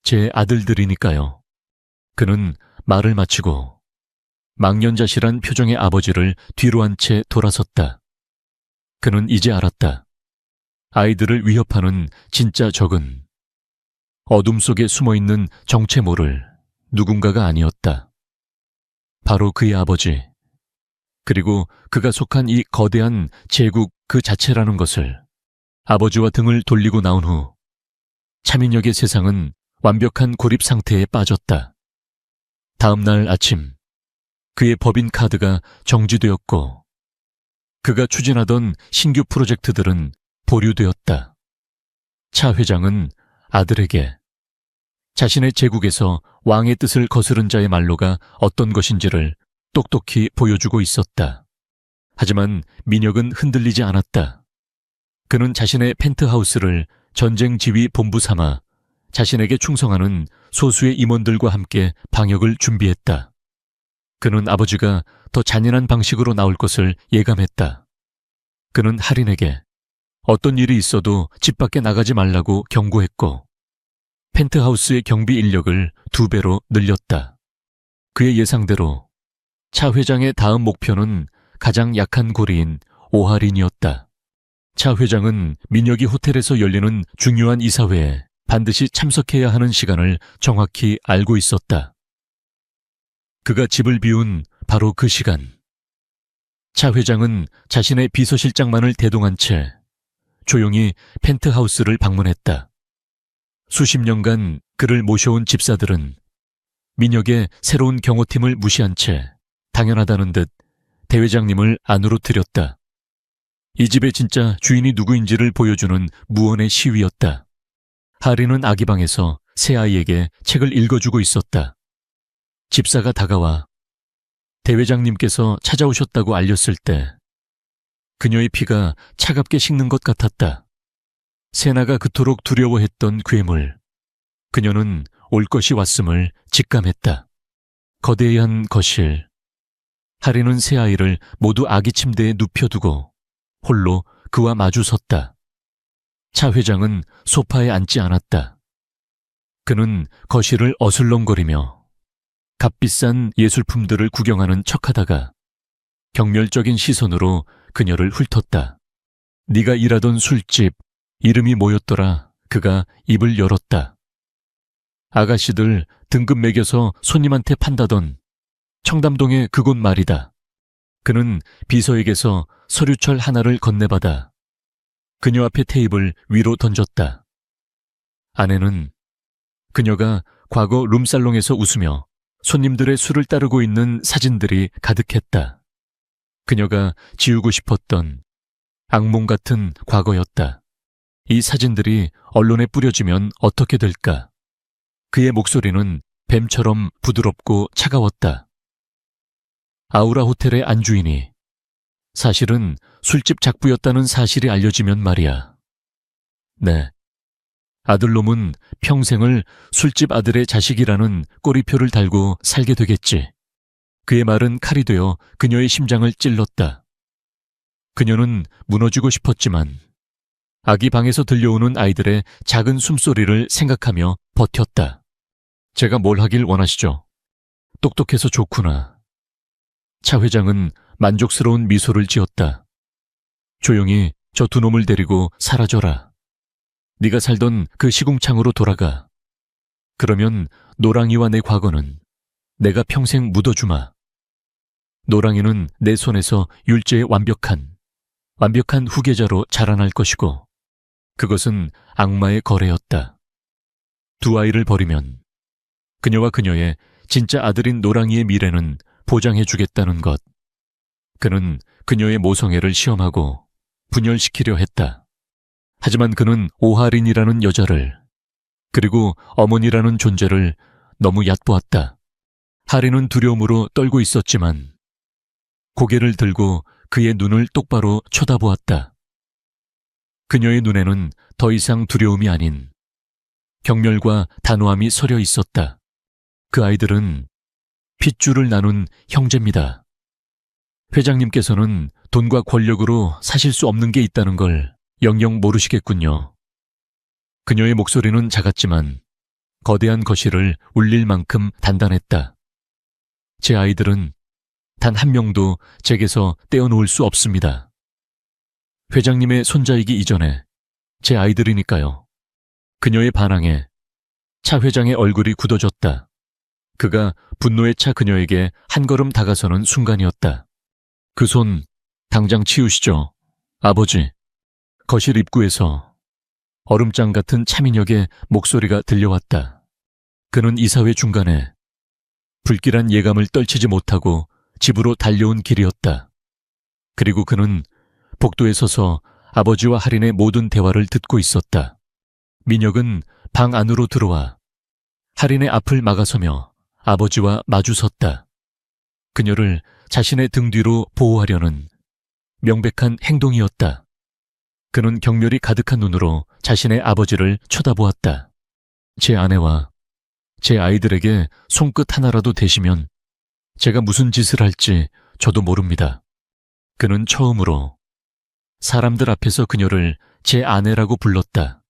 제 아들들이니까요. 그는 말을 마치고 망연자실한 표정의 아버지를 뒤로 한 채 돌아섰다. 그는 이제 알았다. 아이들을 위협하는 진짜 적은 어둠 속에 숨어있는 정체 모를 누군가가 아니었다. 바로 그의 아버지, 그리고 그가 속한 이 거대한 제국 그 자체라는 것을 아버지와 등을 돌리고 나온 후 차민혁의 세상은 완벽한 고립 상태에 빠졌다. 다음 날 아침, 그의 법인 카드가 정지되었고 그가 추진하던 신규 프로젝트들은 보류되었다. 차 회장은 아들에게 자신의 제국에서 왕의 뜻을 거스른 자의 말로가 어떤 것인지를 똑똑히 보여주고 있었다. 하지만 민혁은 흔들리지 않았다. 그는 자신의 펜트하우스를 전쟁 지휘 본부 삼아 자신에게 충성하는 소수의 임원들과 함께 방역을 준비했다. 그는 아버지가 더 잔인한 방식으로 나올 것을 예감했다. 그는 할인에게 어떤 일이 있어도 집 밖에 나가지 말라고 경고했고 펜트하우스의 경비 인력을 2배로 늘렸다. 그의 예상대로 차 회장의 다음 목표는 가장 약한 고리인 오하린이었다. 차 회장은 민혁이 호텔에서 열리는 중요한 이사회에 반드시 참석해야 하는 시간을 정확히 알고 있었다. 그가 집을 비운 바로 그 시간, 차 회장은 자신의 비서실장만을 대동한 채 조용히 펜트하우스를 방문했다. 수십 년간 그를 모셔온 집사들은 민혁의 새로운 경호팀을 무시한 채 당연하다는 듯 대회장님을 안으로 들였다. 이 집의 진짜 주인이 누구인지를 보여주는 무언의 시위였다. 하리는 아기 방에서 새아이에게 책을 읽어주고 있었다. 집사가 다가와 대회장님께서 찾아오셨다고 알렸을 때 그녀의 피가 차갑게 식는 것 같았다. 세나가 그토록 두려워했던 괴물, 그녀는 올 것이 왔음을 직감했다. 거대한 거실, 하리는 새아이를 모두 아기 침대에 눕혀두고 홀로 그와 마주 섰다. 차 회장은 소파에 앉지 않았다. 그는 거실을 어슬렁거리며 값비싼 예술품들을 구경하는 척하다가 경멸적인 시선으로 그녀를 훑었다. 네가 일하던 술집, 이름이 뭐였더라? 그가 입을 열었다. 아가씨들 등급 매겨서 손님한테 판다던 청담동의 그곳 말이다. 그는 비서에게서 서류철 하나를 건네받아 그녀 앞에 테이블 위로 던졌다. 안에는 그녀가 과거 룸살롱에서 웃으며 손님들의 술을 따르고 있는 사진들이 가득했다. 그녀가 지우고 싶었던 악몽 같은 과거였다. 이 사진들이 언론에 뿌려지면 어떻게 될까? 그의 목소리는 뱀처럼 부드럽고 차가웠다. 아우라 호텔의 안주인이 사실은 술집 작부였다는 사실이 알려지면 말이야. 네. 아들놈은 평생을 술집 아들의 자식이라는 꼬리표를 달고 살게 되겠지. 그의 말은 칼이 되어 그녀의 심장을 찔렀다. 그녀는 무너지고 싶었지만 아기 방에서 들려오는 아이들의 작은 숨소리를 생각하며 버텼다. 제가 뭘 하길 원하시죠? 똑똑해서 좋구나. 차 회장은 만족스러운 미소를 지었다. 조용히 저 두 놈을 데리고 사라져라. 네가 살던 그 시궁창으로 돌아가. 그러면 노랑이와 내 과거는 내가 평생 묻어주마. 노랑이는 내 손에서 율제의 완벽한 후계자로 자라날 것이고 그것은 악마의 거래였다. 두 아이를 버리면 그녀와 그녀의 진짜 아들인 노랑이의 미래는 보장해주겠다는 것. 그는 그녀의 모성애를 시험하고 분열시키려 했다. 하지만 그는 오하린이라는 여자를 그리고 어머니라는 존재를 너무 얕보았다. 하린은 두려움으로 떨고 있었지만 고개를 들고 그의 눈을 똑바로 쳐다보았다. 그녀의 눈에는 더 이상 두려움이 아닌 경멸과 단호함이 서려 있었다. 그 아이들은 핏줄을 나눈 형제입니다. 회장님께서는 돈과 권력으로 사실 수 없는 게 있다는 걸 영영 모르시겠군요. 그녀의 목소리는 작았지만 거대한 거실을 울릴 만큼 단단했다. 제 아이들은 단 한 명도 제게서 떼어놓을 수 없습니다. 회장님의 손자이기 이전에 제 아이들이니까요. 그녀의 반항에 차 회장의 얼굴이 굳어졌다. 그가 분노에 차 그녀에게 한 걸음 다가서는 순간이었다. 그 손 당장 치우시죠, 아버지. 거실 입구에서 얼음장 같은 차민혁의 목소리가 들려왔다. 그는 이사회 중간에 불길한 예감을 떨치지 못하고 집으로 달려온 길이었다. 그리고 그는 복도에 서서 아버지와 할인의 모든 대화를 듣고 있었다. 민혁은 방 안으로 들어와 할인의 앞을 막아서며 아버지와 마주섰다. 그녀를 자신의 등 뒤로 보호하려는 명백한 행동이었다. 그는 경멸이 가득한 눈으로 자신의 아버지를 쳐다보았다. 제 아내와 제 아이들에게 손끝 하나라도 대시면 제가 무슨 짓을 할지 저도 모릅니다. 그는 처음으로 사람들 앞에서 그녀를 제 아내라고 불렀다.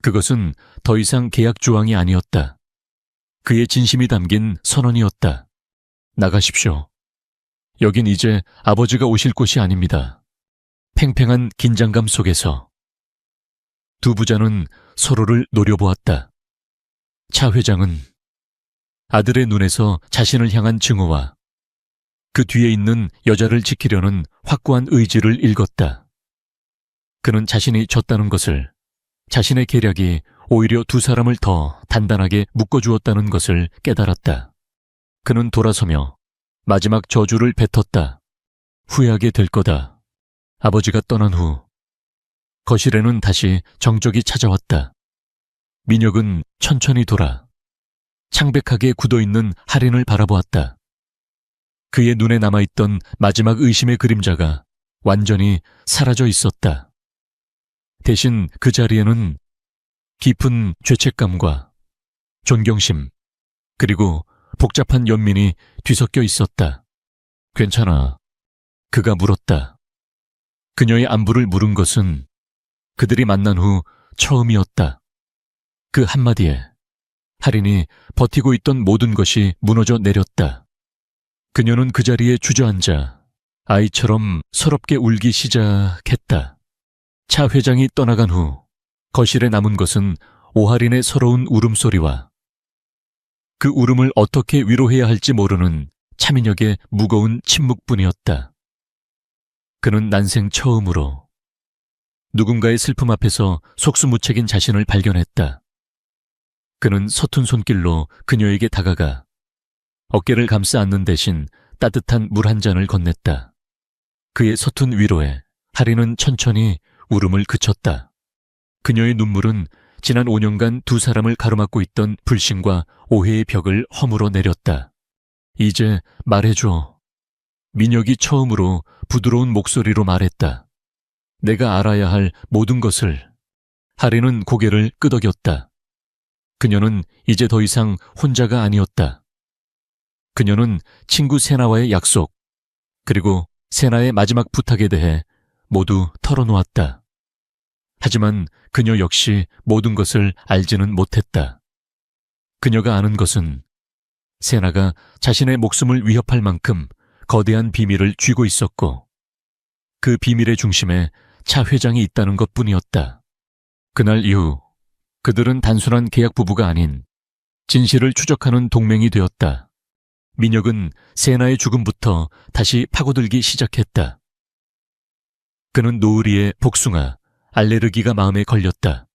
그것은 더 이상 계약 조항이 아니었다. 그의 진심이 담긴 선언이었다. 나가십시오. 여긴 이제 아버지가 오실 곳이 아닙니다. 팽팽한 긴장감 속에서 두 부자는 서로를 노려보았다. 차 회장은 아들의 눈에서 자신을 향한 증오와 그 뒤에 있는 여자를 지키려는 확고한 의지를 읽었다. 그는 자신이 졌다는 것을, 자신의 계략이 오히려 두 사람을 더 단단하게 묶어주었다는 것을 깨달았다. 그는 돌아서며 마지막 저주를 뱉었다. 후회하게 될 거다. 아버지가 떠난 후 거실에는 다시 정적이 찾아왔다. 민혁은 천천히 돌아 창백하게 굳어있는 할인을 바라보았다. 그의 눈에 남아있던 마지막 의심의 그림자가 완전히 사라져 있었다. 대신 그 자리에는 깊은 죄책감과 존경심 그리고 복잡한 연민이 뒤섞여 있었다. 괜찮아. 그가 물었다. 그녀의 안부를 물은 것은 그들이 만난 후 처음이었다. 그 한마디에 할인이 버티고 있던 모든 것이 무너져 내렸다. 그녀는 그 자리에 주저앉아 아이처럼 서럽게 울기 시작했다. 차 회장이 떠나간 후 거실에 남은 것은 오할인의 서러운 울음소리와 그 울음을 어떻게 위로해야 할지 모르는 차민혁의 무거운 침묵뿐이었다. 그는 난생 처음으로 누군가의 슬픔 앞에서 속수무책인 자신을 발견했다. 그는 서툰 손길로 그녀에게 다가가 어깨를 감싸 안는 대신 따뜻한 물 한 잔을 건넸다. 그의 서툰 위로에 할인은 천천히 울음을 그쳤다. 그녀의 눈물은 지난 5년간 두 사람을 가로막고 있던 불신과 오해의 벽을 허물어 내렸다. 이제 말해줘. 민혁이 처음으로 부드러운 목소리로 말했다. 내가 알아야 할 모든 것을. 할인은 고개를 끄덕였다. 그녀는 이제 더 이상 혼자가 아니었다. 그녀는 친구 세나와의 약속, 그리고 세나의 마지막 부탁에 대해 모두 털어놓았다. 하지만 그녀 역시 모든 것을 알지는 못했다. 그녀가 아는 것은 세나가 자신의 목숨을 위협할 만큼 거대한 비밀을 쥐고 있었고 그 비밀의 중심에 차 회장이 있다는 것뿐이었다. 그날 이후 그들은 단순한 계약 부부가 아닌 진실을 추적하는 동맹이 되었다. 민혁은 세나의 죽음부터 다시 파고들기 시작했다. 그는 노을이의 복숭아, 알레르기가 마음에 걸렸다.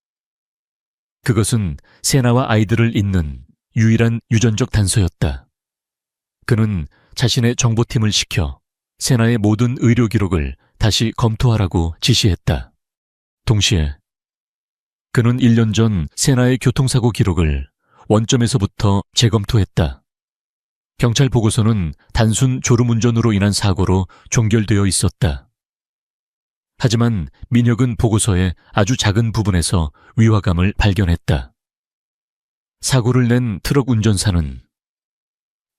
그것은 세나와 아이들을 잇는 유일한 유전적 단서였다. 그는 자신의 정보팀을 시켜 세나의 모든 의료 기록을 다시 검토하라고 지시했다. 동시에 그는 1년 전 세나의 교통사고 기록을 원점에서부터 재검토했다. 경찰 보고서는 단순 졸음운전으로 인한 사고로 종결되어 있었다. 하지만 민혁은 보고서의 아주 작은 부분에서 위화감을 발견했다. 사고를 낸 트럭 운전사는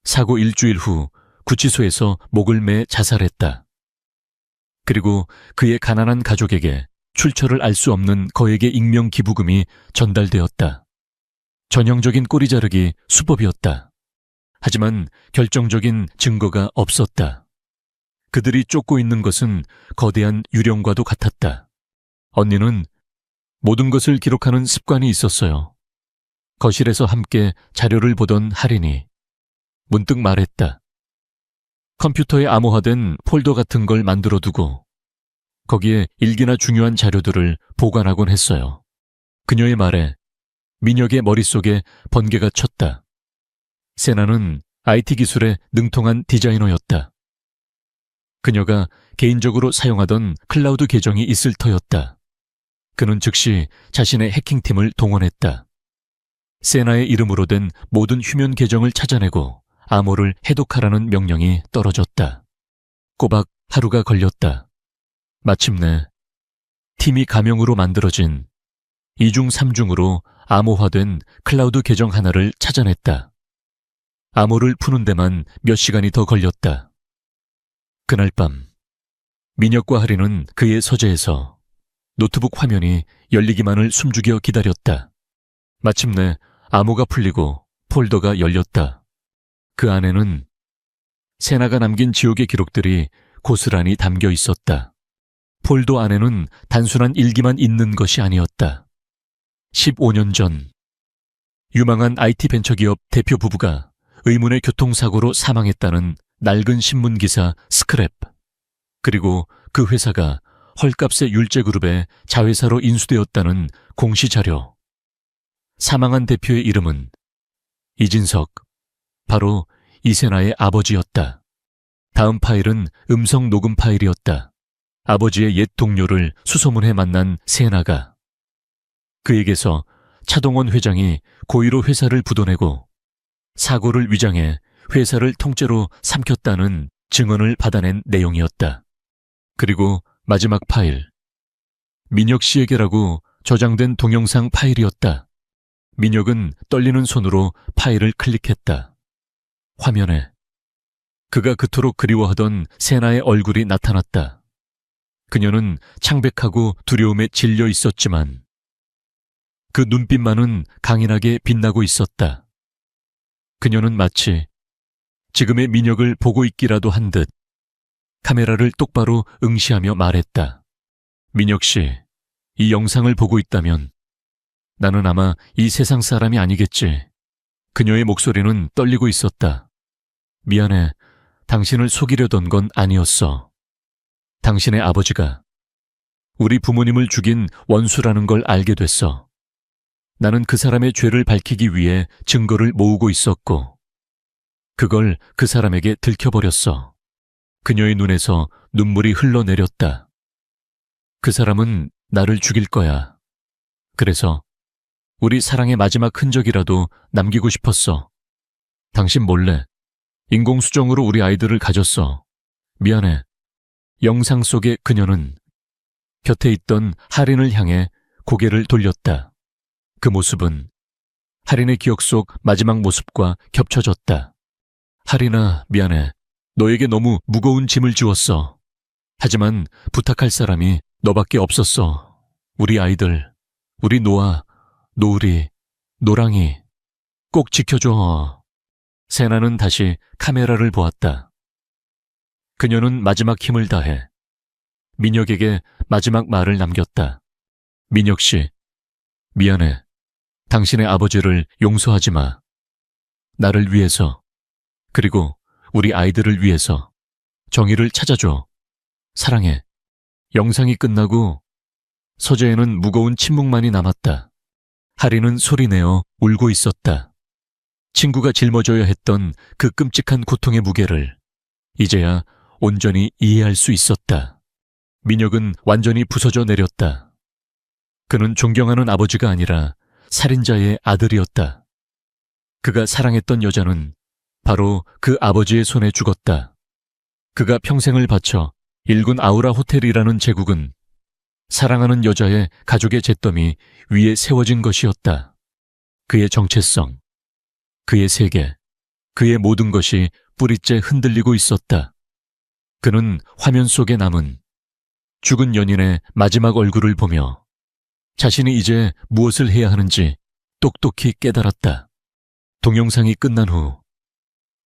사고 일주일 후 구치소에서 목을 매 자살했다. 그리고 그의 가난한 가족에게 출처를 알 수 없는 거액의 익명 기부금이 전달되었다. 전형적인 꼬리 자르기 수법이었다. 하지만 결정적인 증거가 없었다. 그들이 쫓고 있는 것은 거대한 유령과도 같았다. 언니는 모든 것을 기록하는 습관이 있었어요. 거실에서 함께 자료를 보던 할인이 문득 말했다. 컴퓨터에 암호화된 폴더 같은 걸 만들어두고 거기에 일기나 중요한 자료들을 보관하곤 했어요. 그녀의 말에 민혁의 머릿속에 번개가 쳤다. 세나는 IT 기술에 능통한 디자이너였다. 그녀가 개인적으로 사용하던 클라우드 계정이 있을 터였다. 그는 즉시 자신의 해킹팀을 동원했다. 세나의 이름으로 된 모든 휴면 계정을 찾아내고 암호를 해독하라는 명령이 떨어졌다. 꼬박 하루가 걸렸다. 마침내 팀이 가명으로 만들어진 2중 3중으로 암호화된 클라우드 계정 하나를 찾아냈다. 암호를 푸는 데만 몇 시간이 더 걸렸다. 그날 밤 민혁과 하리는 그의 서재에서 노트북 화면이 열리기만을 숨죽여 기다렸다. 마침내 암호가 풀리고 폴더가 열렸다. 그 안에는 세나가 남긴 지옥의 기록들이 고스란히 담겨 있었다. 폴더 안에는 단순한 일기만 있는 것이 아니었다. 15년 전 유망한 IT 벤처기업 대표 부부가 의문의 교통사고로 사망했다는 낡은 신문기사 스크랩, 그리고 그 회사가 헐값의 율제그룹의 자회사로 인수되었다는 공시자료. 사망한 대표의 이름은 이진석, 바로 이세나의 아버지였다. 다음 파일은 음성 녹음 파일이었다. 아버지의 옛 동료를 수소문해 만난 세나가 그에게서 차동원 회장이 고의로 회사를 부도내고 사고를 위장해 회사를 통째로 삼켰다는 증언을 받아낸 내용이었다. 그리고 마지막 파일, 민혁 씨에게라고 저장된 동영상 파일이었다. 민혁은 떨리는 손으로 파일을 클릭했다. 화면에 그가 그토록 그리워하던 세나의 얼굴이 나타났다. 그녀는 창백하고 두려움에 질려 있었지만 그 눈빛만은 강인하게 빛나고 있었다. 그녀는 마치 지금의 민혁을 보고 있기라도 한 듯 카메라를 똑바로 응시하며 말했다. 민혁 씨, 이 영상을 보고 있다면 나는 아마 이 세상 사람이 아니겠지. 그녀의 목소리는 떨리고 있었다. 미안해, 당신을 속이려던 건 아니었어. 당신의 아버지가 우리 부모님을 죽인 원수라는 걸 알게 됐어. 나는 그 사람의 죄를 밝히기 위해 증거를 모으고 있었고 그걸 그 사람에게 들켜버렸어. 그녀의 눈에서 눈물이 흘러내렸다. 그 사람은 나를 죽일 거야. 그래서 우리 사랑의 마지막 흔적이라도 남기고 싶었어. 당신 몰래 인공수정으로 우리 아이들을 가졌어. 미안해. 영상 속의 그녀는 곁에 있던 할인을 향해 고개를 돌렸다. 그 모습은 할인의 기억 속 마지막 모습과 겹쳐졌다. 할인아, 미안해. 너에게 너무 무거운 짐을 주었어. 하지만 부탁할 사람이 너밖에 없었어. 우리 아이들, 우리 노아, 노을이, 노랑이 꼭 지켜줘. 세나는 다시 카메라를 보았다. 그녀는 마지막 힘을 다해 민혁에게 마지막 말을 남겼다. 민혁 씨, 미안해. 당신의 아버지를 용서하지 마. 나를 위해서, 그리고 우리 아이들을 위해서 정의를 찾아줘. 사랑해. 영상이 끝나고 서재에는 무거운 침묵만이 남았다. 하리는 소리내어 울고 있었다. 친구가 짊어져야 했던 그 끔찍한 고통의 무게를 이제야 온전히 이해할 수 있었다. 민혁은 완전히 부서져 내렸다. 그는 존경하는 아버지가 아니라 살인자의 아들이었다. 그가 사랑했던 여자는 바로 그 아버지의 손에 죽었다. 그가 평생을 바쳐 일군 아우라 호텔이라는 제국은 사랑하는 여자의 가족의 잿더미 위에 세워진 것이었다. 그의 정체성, 그의 세계, 그의 모든 것이 뿌리째 흔들리고 있었다. 그는 화면 속에 남은 죽은 연인의 마지막 얼굴을 보며 자신이 이제 무엇을 해야 하는지 똑똑히 깨달았다. 동영상이 끝난 후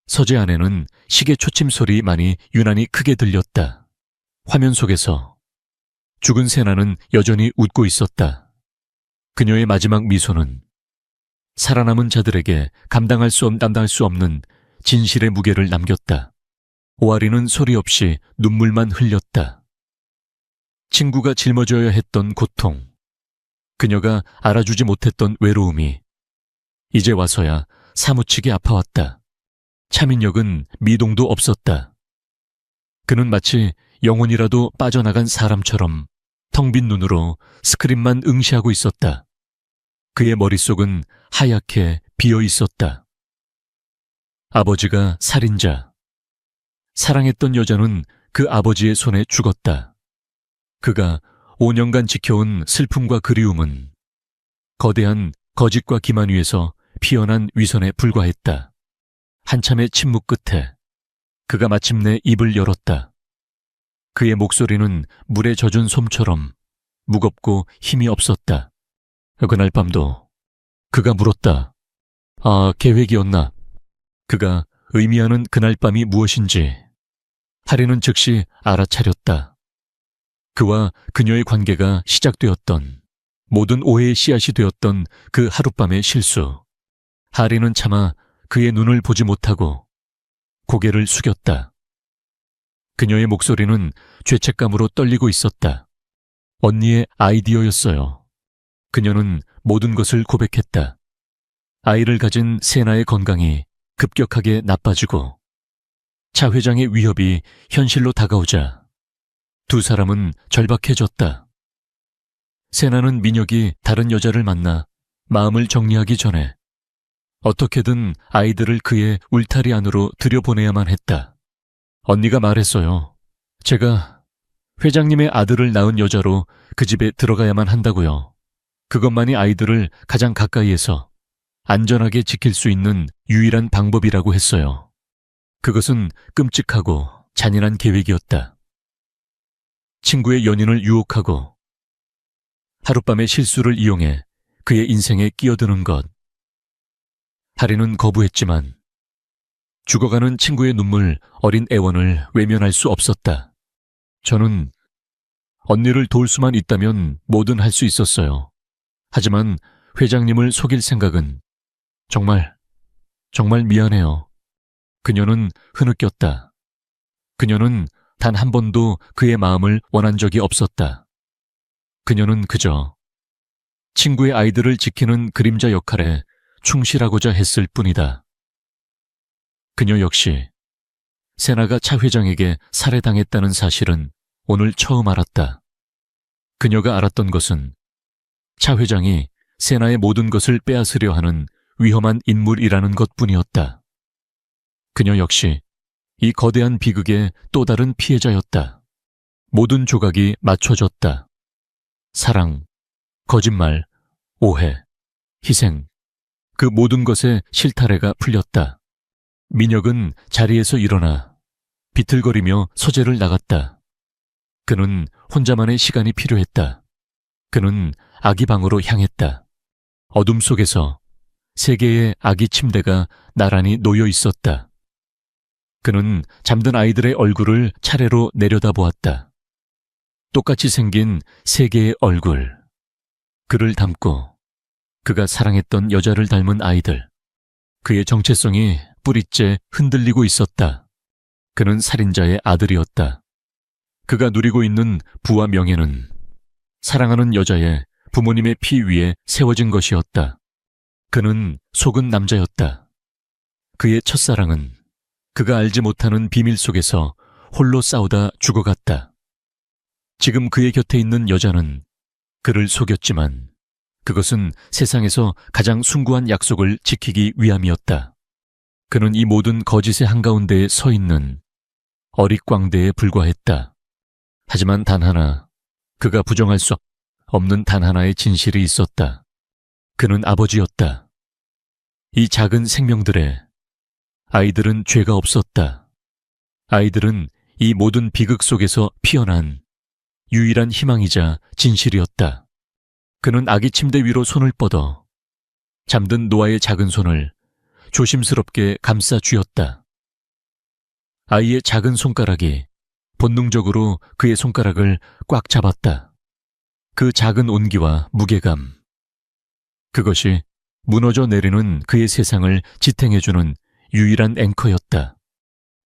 서재 안에는 시계 초침 소리만이 유난히 크게 들렸다. 화면 속에서 죽은 세나는 여전히 웃고 있었다. 그녀의 마지막 미소는 살아남은 자들에게 감당할 수 없는 진실의 무게를 남겼다. 오아리는 소리 없이 눈물만 흘렸다. 친구가 짊어져야 했던 고통, 그녀가 알아주지 못했던 외로움이 이제 와서야 사무치게 아파왔다. 차민혁은 미동도 없었다. 그는 마치 영혼이라도 빠져나간 사람처럼 텅 빈 눈으로 스크린만 응시하고 있었다. 그의 머릿속은 하얗게 비어 있었다. 아버지가 살인자. 사랑했던 여자는 그 아버지의 손에 죽었다. 그가 5년간 지켜온 슬픔과 그리움은 거대한 거짓과 기만 위에서 피어난 위선에 불과했다. 한참의 침묵 끝에 그가 마침내 입을 열었다. 그의 목소리는 물에 젖은 솜처럼 무겁고 힘이 없었다. 그날 밤도 그가 물었다. 계획이었나? 그가 의미하는 그날 밤이 무엇인지 하리는 즉시 알아차렸다. 그와 그녀의 관계가 시작되었던, 모든 오해의 씨앗이 되었던 그 하룻밤의 실수. 하리는 차마 그의 눈을 보지 못하고 고개를 숙였다. 그녀의 목소리는 죄책감으로 떨리고 있었다. 언니의 아이디어였어요. 그녀는 모든 것을 고백했다. 아이를 가진 세나의 건강이 급격하게 나빠지고 차 회장의 위협이 현실로 다가오자 두 사람은 절박해졌다. 세나는 민혁이 다른 여자를 만나 마음을 정리하기 전에 어떻게든 아이들을 그의 울타리 안으로 들여보내야만 했다. 언니가 말했어요. 제가 회장님의 아들을 낳은 여자로 그 집에 들어가야만 한다고요. 그것만이 아이들을 가장 가까이에서 안전하게 지킬 수 있는 유일한 방법이라고 했어요. 그것은 끔찍하고 잔인한 계획이었다. 친구의 연인을 유혹하고 하룻밤의 실수를 이용해 그의 인생에 끼어드는 것. 하리는 거부했지만 죽어가는 친구의 눈물 어린 애원을 외면할 수 없었다. 저는 언니를 도울 수만 있다면 뭐든 할 수 있었어요. 하지만 회장님을 속일 생각은 정말 미안해요. 그녀는 흐느꼈다. 그녀는 단 한 번도 그의 마음을 원한 적이 없었다. 그녀는 그저 친구의 아이들을 지키는 그림자 역할에 충실하고자 했을 뿐이다. 그녀 역시 세나가 차 회장에게 살해당했다는 사실은 오늘 처음 알았다. 그녀가 알았던 것은 차 회장이 세나의 모든 것을 빼앗으려 하는 위험한 인물이라는 것뿐이었다. 그녀 역시 이 거대한 비극의 또 다른 피해자였다. 모든 조각이 맞춰졌다. 사랑, 거짓말, 오해, 희생, 그 모든 것의 실타래가 풀렸다. 민혁은 자리에서 일어나 비틀거리며 서재를 나갔다. 그는 혼자만의 시간이 필요했다. 그는 아기 방으로 향했다. 어둠 속에서 세 개의 아기 침대가 나란히 놓여 있었다. 그는 잠든 아이들의 얼굴을 차례로 내려다보았다. 똑같이 생긴 세 개의 얼굴, 그를 닮고 그가 사랑했던 여자를 닮은 아이들, 그의 정체성이 뿌리째 흔들리고 있었다. 그는 살인자의 아들이었다. 그가 누리고 있는 부와 명예는 사랑하는 여자의 부모님의 피 위에 세워진 것이었다. 그는 속은 남자였다. 그의 첫사랑은 그가 알지 못하는 비밀 속에서 홀로 싸우다 죽어갔다. 지금 그의 곁에 있는 여자는 그를 속였지만 그것은 세상에서 가장 숭고한 약속을 지키기 위함이었다. 그는 이 모든 거짓의 한가운데에 서 있는 어릿광대에 불과했다. 하지만 단 하나, 그가 부정할 수 없는 단 하나의 진실이 있었다. 그는 아버지였다. 이 작은 생명들의 아이들은 죄가 없었다. 아이들은 이 모든 비극 속에서 피어난 유일한 희망이자 진실이었다. 그는 아기 침대 위로 손을 뻗어 잠든 노아의 작은 손을 조심스럽게 감싸 쥐었다. 아이의 작은 손가락이 본능적으로 그의 손가락을 꽉 잡았다. 그 작은 온기와 무게감, 그것이 무너져 내리는 그의 세상을 지탱해주는 유일한 앵커였다.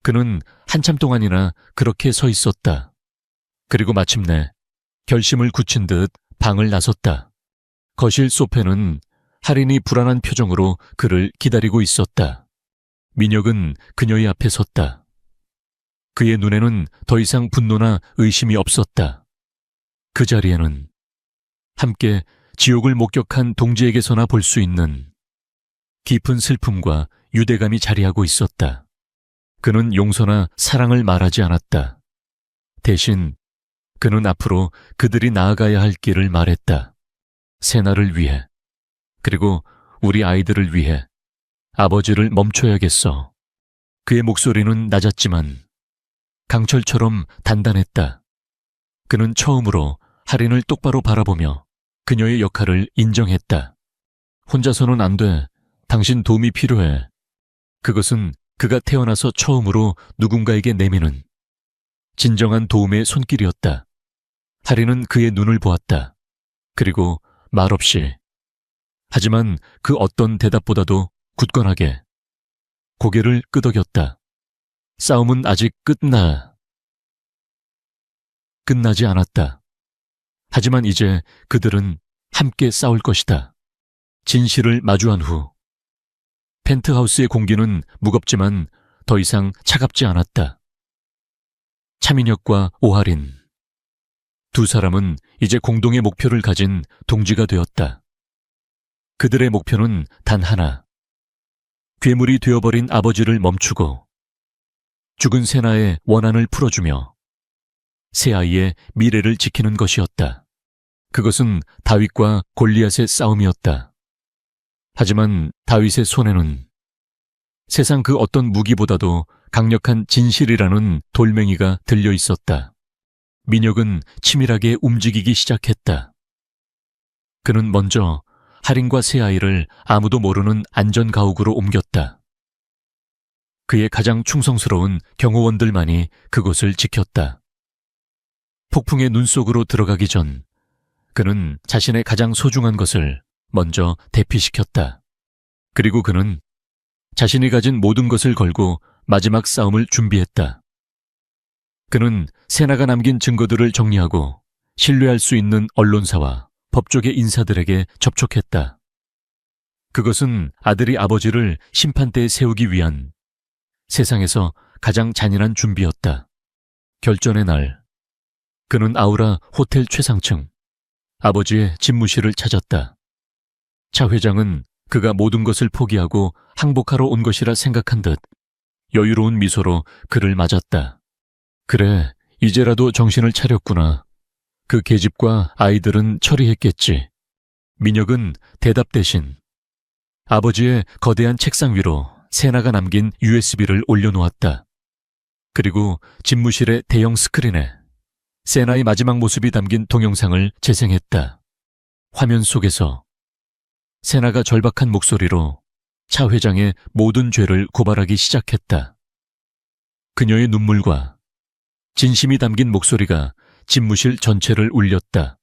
그는 한참 동안이나 그렇게 서 있었다. 그리고 마침내 결심을 굳힌 듯 방을 나섰다. 거실 소파는 할인이 불안한 표정으로 그를 기다리고 있었다. 민혁은 그녀의 앞에 섰다. 그의 눈에는 더 이상 분노나 의심이 없었다. 그 자리에는 함께 지옥을 목격한 동지에게서나 볼 수 있는 깊은 슬픔과 유대감이 자리하고 있었다. 그는 용서나 사랑을 말하지 않았다. 대신 그는 앞으로 그들이 나아가야 할 길을 말했다. 세나를 위해, 그리고 우리 아이들을 위해 아버지를 멈춰야겠어. 그의 목소리는 낮았지만 강철처럼 단단했다. 그는 처음으로 할인을 똑바로 바라보며 그녀의 역할을 인정했다. 혼자서는 안 돼. 당신 도움이 필요해. 그것은 그가 태어나서 처음으로 누군가에게 내미는 진정한 도움의 손길이었다. 할인은 그의 눈을 보았다. 그리고 말없이, 하지만 그 어떤 대답보다도 굳건하게 고개를 끄덕였다. 싸움은 아직 끝나지 않았다. 하지만 이제 그들은 함께 싸울 것이다. 진실을 마주한 후 펜트하우스의 공기는 무겁지만 더 이상 차갑지 않았다. 차민혁과 오하린, 두 사람은 이제 공동의 목표를 가진 동지가 되었다. 그들의 목표는 단 하나, 괴물이 되어버린 아버지를 멈추고 죽은 세나의 원한을 풀어주며 새 아이의 미래를 지키는 것이었다. 그것은 다윗과 골리앗의 싸움이었다. 하지만 다윗의 손에는 세상 그 어떤 무기보다도 강력한 진실이라는 돌멩이가 들려 있었다. 민혁은 치밀하게 움직이기 시작했다. 그는 먼저 할인과 새 아이를 아무도 모르는 안전 가옥으로 옮겼다. 그의 가장 충성스러운 경호원들만이 그곳을 지켰다. 폭풍의 눈 속으로 들어가기 전 그는 자신의 가장 소중한 것을 먼저 대피시켰다. 그리고 그는 자신이 가진 모든 것을 걸고 마지막 싸움을 준비했다. 그는 세나가 남긴 증거들을 정리하고 신뢰할 수 있는 언론사와 법조계 인사들에게 접촉했다. 그것은 아들이 아버지를 심판대에 세우기 위한 세상에서 가장 잔인한 준비였다. 결전의 날, 그는 아우라 호텔 최상층, 아버지의 집무실을 찾았다. 차 회장은 그가 모든 것을 포기하고 항복하러 온 것이라 생각한 듯 여유로운 미소로 그를 맞았다. 그래, 이제라도 정신을 차렸구나. 그 계집과 아이들은 처리했겠지. 민혁은 대답 대신 아버지의 거대한 책상 위로 세나가 남긴 USB를 올려놓았다. 그리고 집무실의 대형 스크린에 세나의 마지막 모습이 담긴 동영상을 재생했다. 화면 속에서 세나가 절박한 목소리로 차 회장의 모든 죄를 고발하기 시작했다. 그녀의 눈물과 진심이 담긴 목소리가 집무실 전체를 울렸다.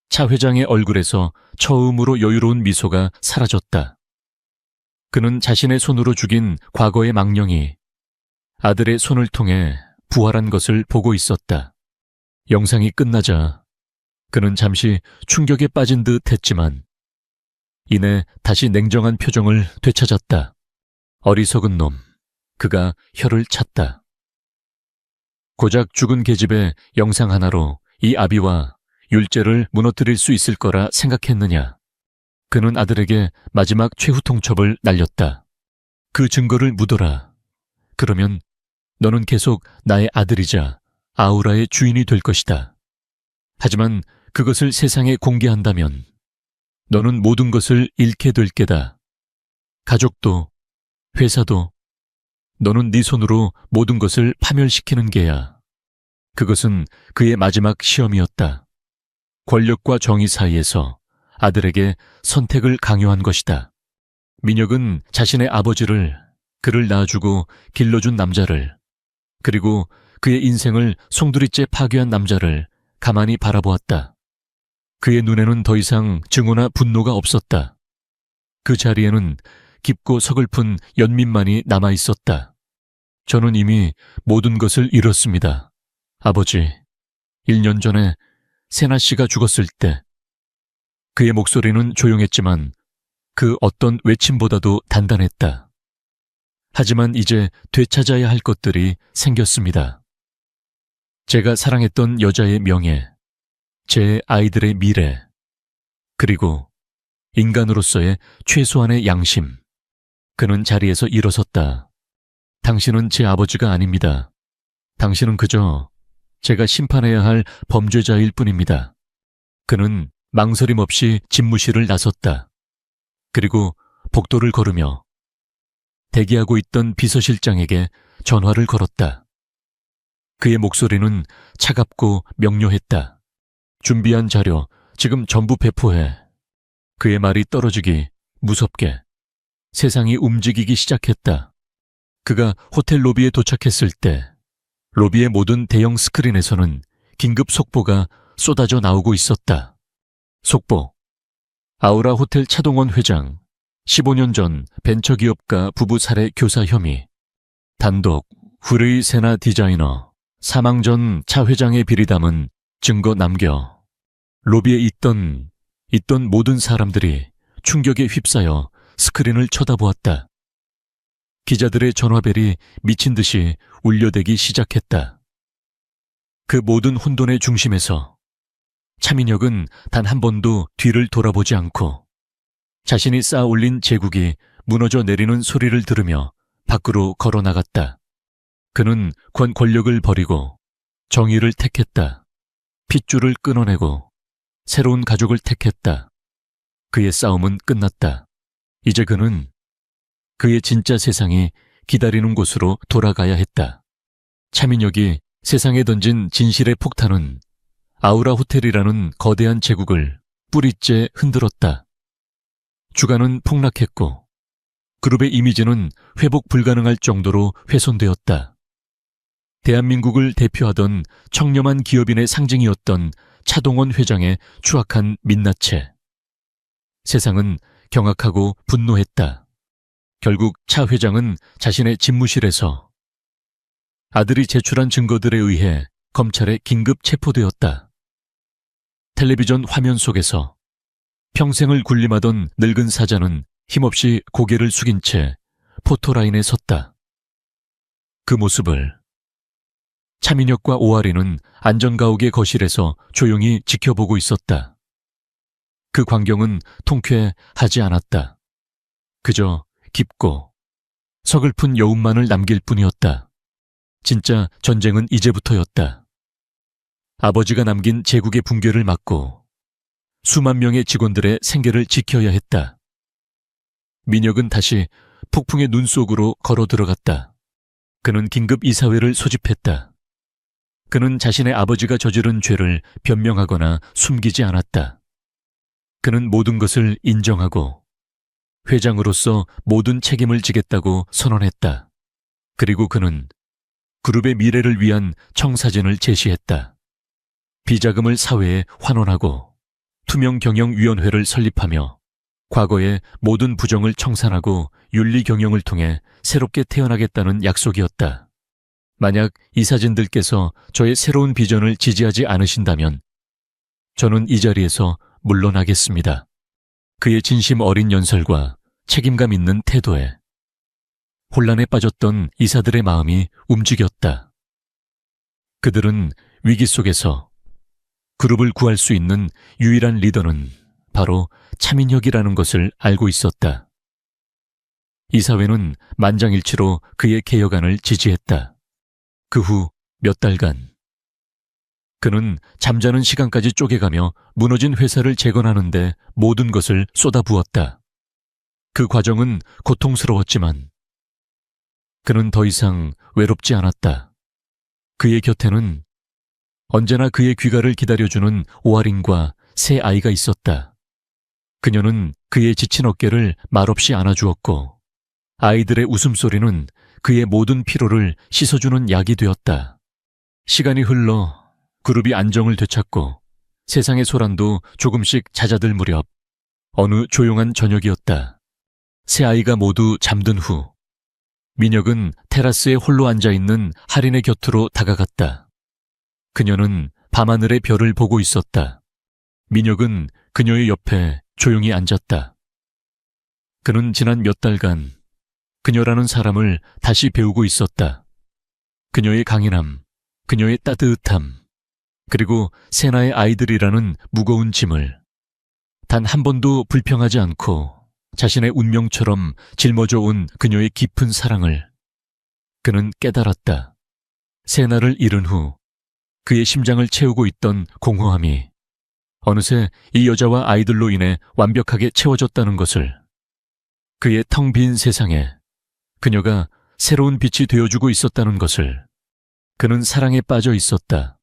차 회장의 얼굴에서 처음으로 여유로운 미소가 사라졌다. 그는 자신의 손으로 죽인 과거의 망령이 아들의 손을 통해 부활한 것을 보고 있었다. 영상이 끝나자 그는 잠시 충격에 빠진 듯 했지만 이내 다시 냉정한 표정을 되찾았다. 어리석은 놈, 그가 혀를 찼다. 고작 죽은 계집의 영상 하나로 이 아비와 율제를 무너뜨릴 수 있을 거라 생각했느냐. 그는 아들에게 마지막 최후 통첩을 날렸다. 그 증거를 묻어라. 그러면 너는 계속 나의 아들이자 아우라의 주인이 될 것이다. 하지만 그것을 세상에 공개한다면 너는 모든 것을 잃게 될 게다. 가족도, 회사도, 너는 네 손으로 모든 것을 파멸시키는 게야. 그것은 그의 마지막 시험이었다. 권력과 정의 사이에서 아들에게 선택을 강요한 것이다. 민혁은 자신의 아버지를, 그를 낳아주고 길러준 남자를, 그리고 그의 인생을 송두리째 파괴한 남자를 가만히 바라보았다. 그의 눈에는 더 이상 증오나 분노가 없었다. 그 자리에는 깊고 서글픈 연민만이 남아있었다. 저는 이미 모든 것을 잃었습니다. 아버지, 1년 전에 세나 씨가 죽었을 때 그의 목소리는 조용했지만 그 어떤 외침보다도 단단했다. 하지만 이제 되찾아야 할 것들이 생겼습니다. 제가 사랑했던 여자의 명예, 제 아이들의 미래, 그리고 인간으로서의 최소한의 양심. 그는 자리에서 일어섰다. 당신은 제 아버지가 아닙니다. 당신은 그저 제가 심판해야 할 범죄자일 뿐입니다. 그는 망설임 없이 집무실을 나섰다. 그리고 복도를 걸으며 대기하고 있던 비서실장에게 전화를 걸었다. 그의 목소리는 차갑고 명료했다. 준비한 자료 지금 전부 배포해. 그의 말이 떨어지기 무섭게 세상이 움직이기 시작했다. 그가 호텔 로비에 도착했을 때 로비의 모든 대형 스크린에서는 긴급 속보가 쏟아져 나오고 있었다. 속보. 아우라 호텔 차동원 회장 15년 전 벤처기업가 부부 살해 교사 혐의. 단독 후르이 세나 디자이너 사망 전 차 회장의 비리 담은 증거 남겨. 로비에 있던 모든 사람들이 충격에 휩싸여 스크린을 쳐다보았다. 기자들의 전화벨이 미친 듯이 울려대기 시작했다. 그 모든 혼돈의 중심에서 차민혁은 단 한 번도 뒤를 돌아보지 않고 자신이 쌓아 올린 제국이 무너져 내리는 소리를 들으며 밖으로 걸어 나갔다. 그는 권력을 버리고 정의를 택했다. 핏줄을 끊어내고 새로운 가족을 택했다. 그의 싸움은 끝났다. 이제 그는 그의 진짜 세상이 기다리는 곳으로 돌아가야 했다. 차민혁이 세상에 던진 진실의 폭탄은 아우라 호텔이라는 거대한 제국을 뿌리째 흔들었다. 주가는 폭락했고 그룹의 이미지는 회복 불가능할 정도로 훼손되었다. 대한민국을 대표하던 청렴한 기업인의 상징이었던 차동원 회장의 추악한 민낯에 세상은 경악하고 분노했다. 결국 차 회장은 자신의 집무실에서 아들이 제출한 증거들에 의해 검찰에 긴급 체포되었다. 텔레비전 화면 속에서 평생을 군림하던 늙은 사자는 힘없이 고개를 숙인 채 포토라인에 섰다. 그 모습을 차민혁과 오아리는 안전가옥의 거실에서 조용히 지켜보고 있었다. 그 광경은 통쾌하지 않았다. 그저 깊고 서글픈 여운만을 남길 뿐이었다. 진짜 전쟁은 이제부터였다. 아버지가 남긴 제국의 붕괴를 막고 수만 명의 직원들의 생계를 지켜야 했다. 민혁은 다시 폭풍의 눈 속으로 걸어 들어갔다. 그는 긴급 이사회를 소집했다. 그는 자신의 아버지가 저지른 죄를 변명하거나 숨기지 않았다. 그는 모든 것을 인정하고 회장으로서 모든 책임을 지겠다고 선언했다. 그리고 그는 그룹의 미래를 위한 청사진을 제시했다. 비자금을 사회에 환원하고 투명경영위원회를 설립하며 과거의 모든 부정을 청산하고 윤리경영을 통해 새롭게 태어나겠다는 약속이었다. 만약 이사진들께서 저의 새로운 비전을 지지하지 않으신다면 저는 이 자리에서 물러나겠습니다. 그의 진심 어린 연설과 책임감 있는 태도에 혼란에 빠졌던 이사들의 마음이 움직였다. 그들은 위기 속에서 그룹을 구할 수 있는 유일한 리더는 바로 차민혁이라는 것을 알고 있었다. 이사회는 만장일치로 그의 개혁안을 지지했다. 그 후 몇 달간 그는 잠자는 시간까지 쪼개가며 무너진 회사를 재건하는데 모든 것을 쏟아부었다. 그 과정은 고통스러웠지만 그는 더 이상 외롭지 않았다. 그의 곁에는 언제나 그의 귀가를 기다려주는 오아린과 새 아이가 있었다. 그녀는 그의 지친 어깨를 말없이 안아주었고 아이들의 웃음소리는 그의 모든 피로를 씻어주는 약이 되었다. 시간이 흘러 그룹이 안정을 되찾고 세상의 소란도 조금씩 잦아들 무렵 어느 조용한 저녁이었다. 세 아이가 모두 잠든 후 민혁은 테라스에 홀로 앉아있는 할인의 곁으로 다가갔다. 그녀는 밤하늘의 별을 보고 있었다. 민혁은 그녀의 옆에 조용히 앉았다. 그는 지난 몇 달간 그녀라는 사람을 다시 배우고 있었다. 그녀의 강인함, 그녀의 따뜻함, 그리고 세나의 아이들이라는 무거운 짐을 단 한 번도 불평하지 않고 자신의 운명처럼 짊어져 온 그녀의 깊은 사랑을 그는 깨달았다. 세나를 잃은 후 그의 심장을 채우고 있던 공허함이 어느새 이 여자와 아이들로 인해 완벽하게 채워졌다는 것을, 그의 텅 빈 세상에 그녀가 새로운 빛이 되어주고 있었다는 것을 그는 사랑에 빠져 있었다.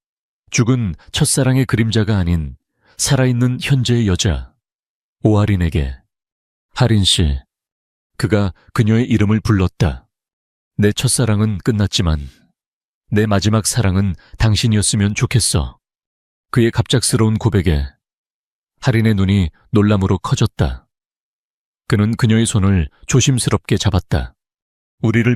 죽은 첫사랑의 그림자가 아닌 살아있는 현재의 여자 오아린에게 하린 씨, 그가 그녀의 이름을 불렀다. 내 첫사랑은 끝났지만 내 마지막 사랑은 당신이었으면 좋겠어. 그의 갑작스러운 고백에 하린의 눈이 놀람으로 커졌다. 그는 그녀의 손을 조심스럽게 잡았다. 우리를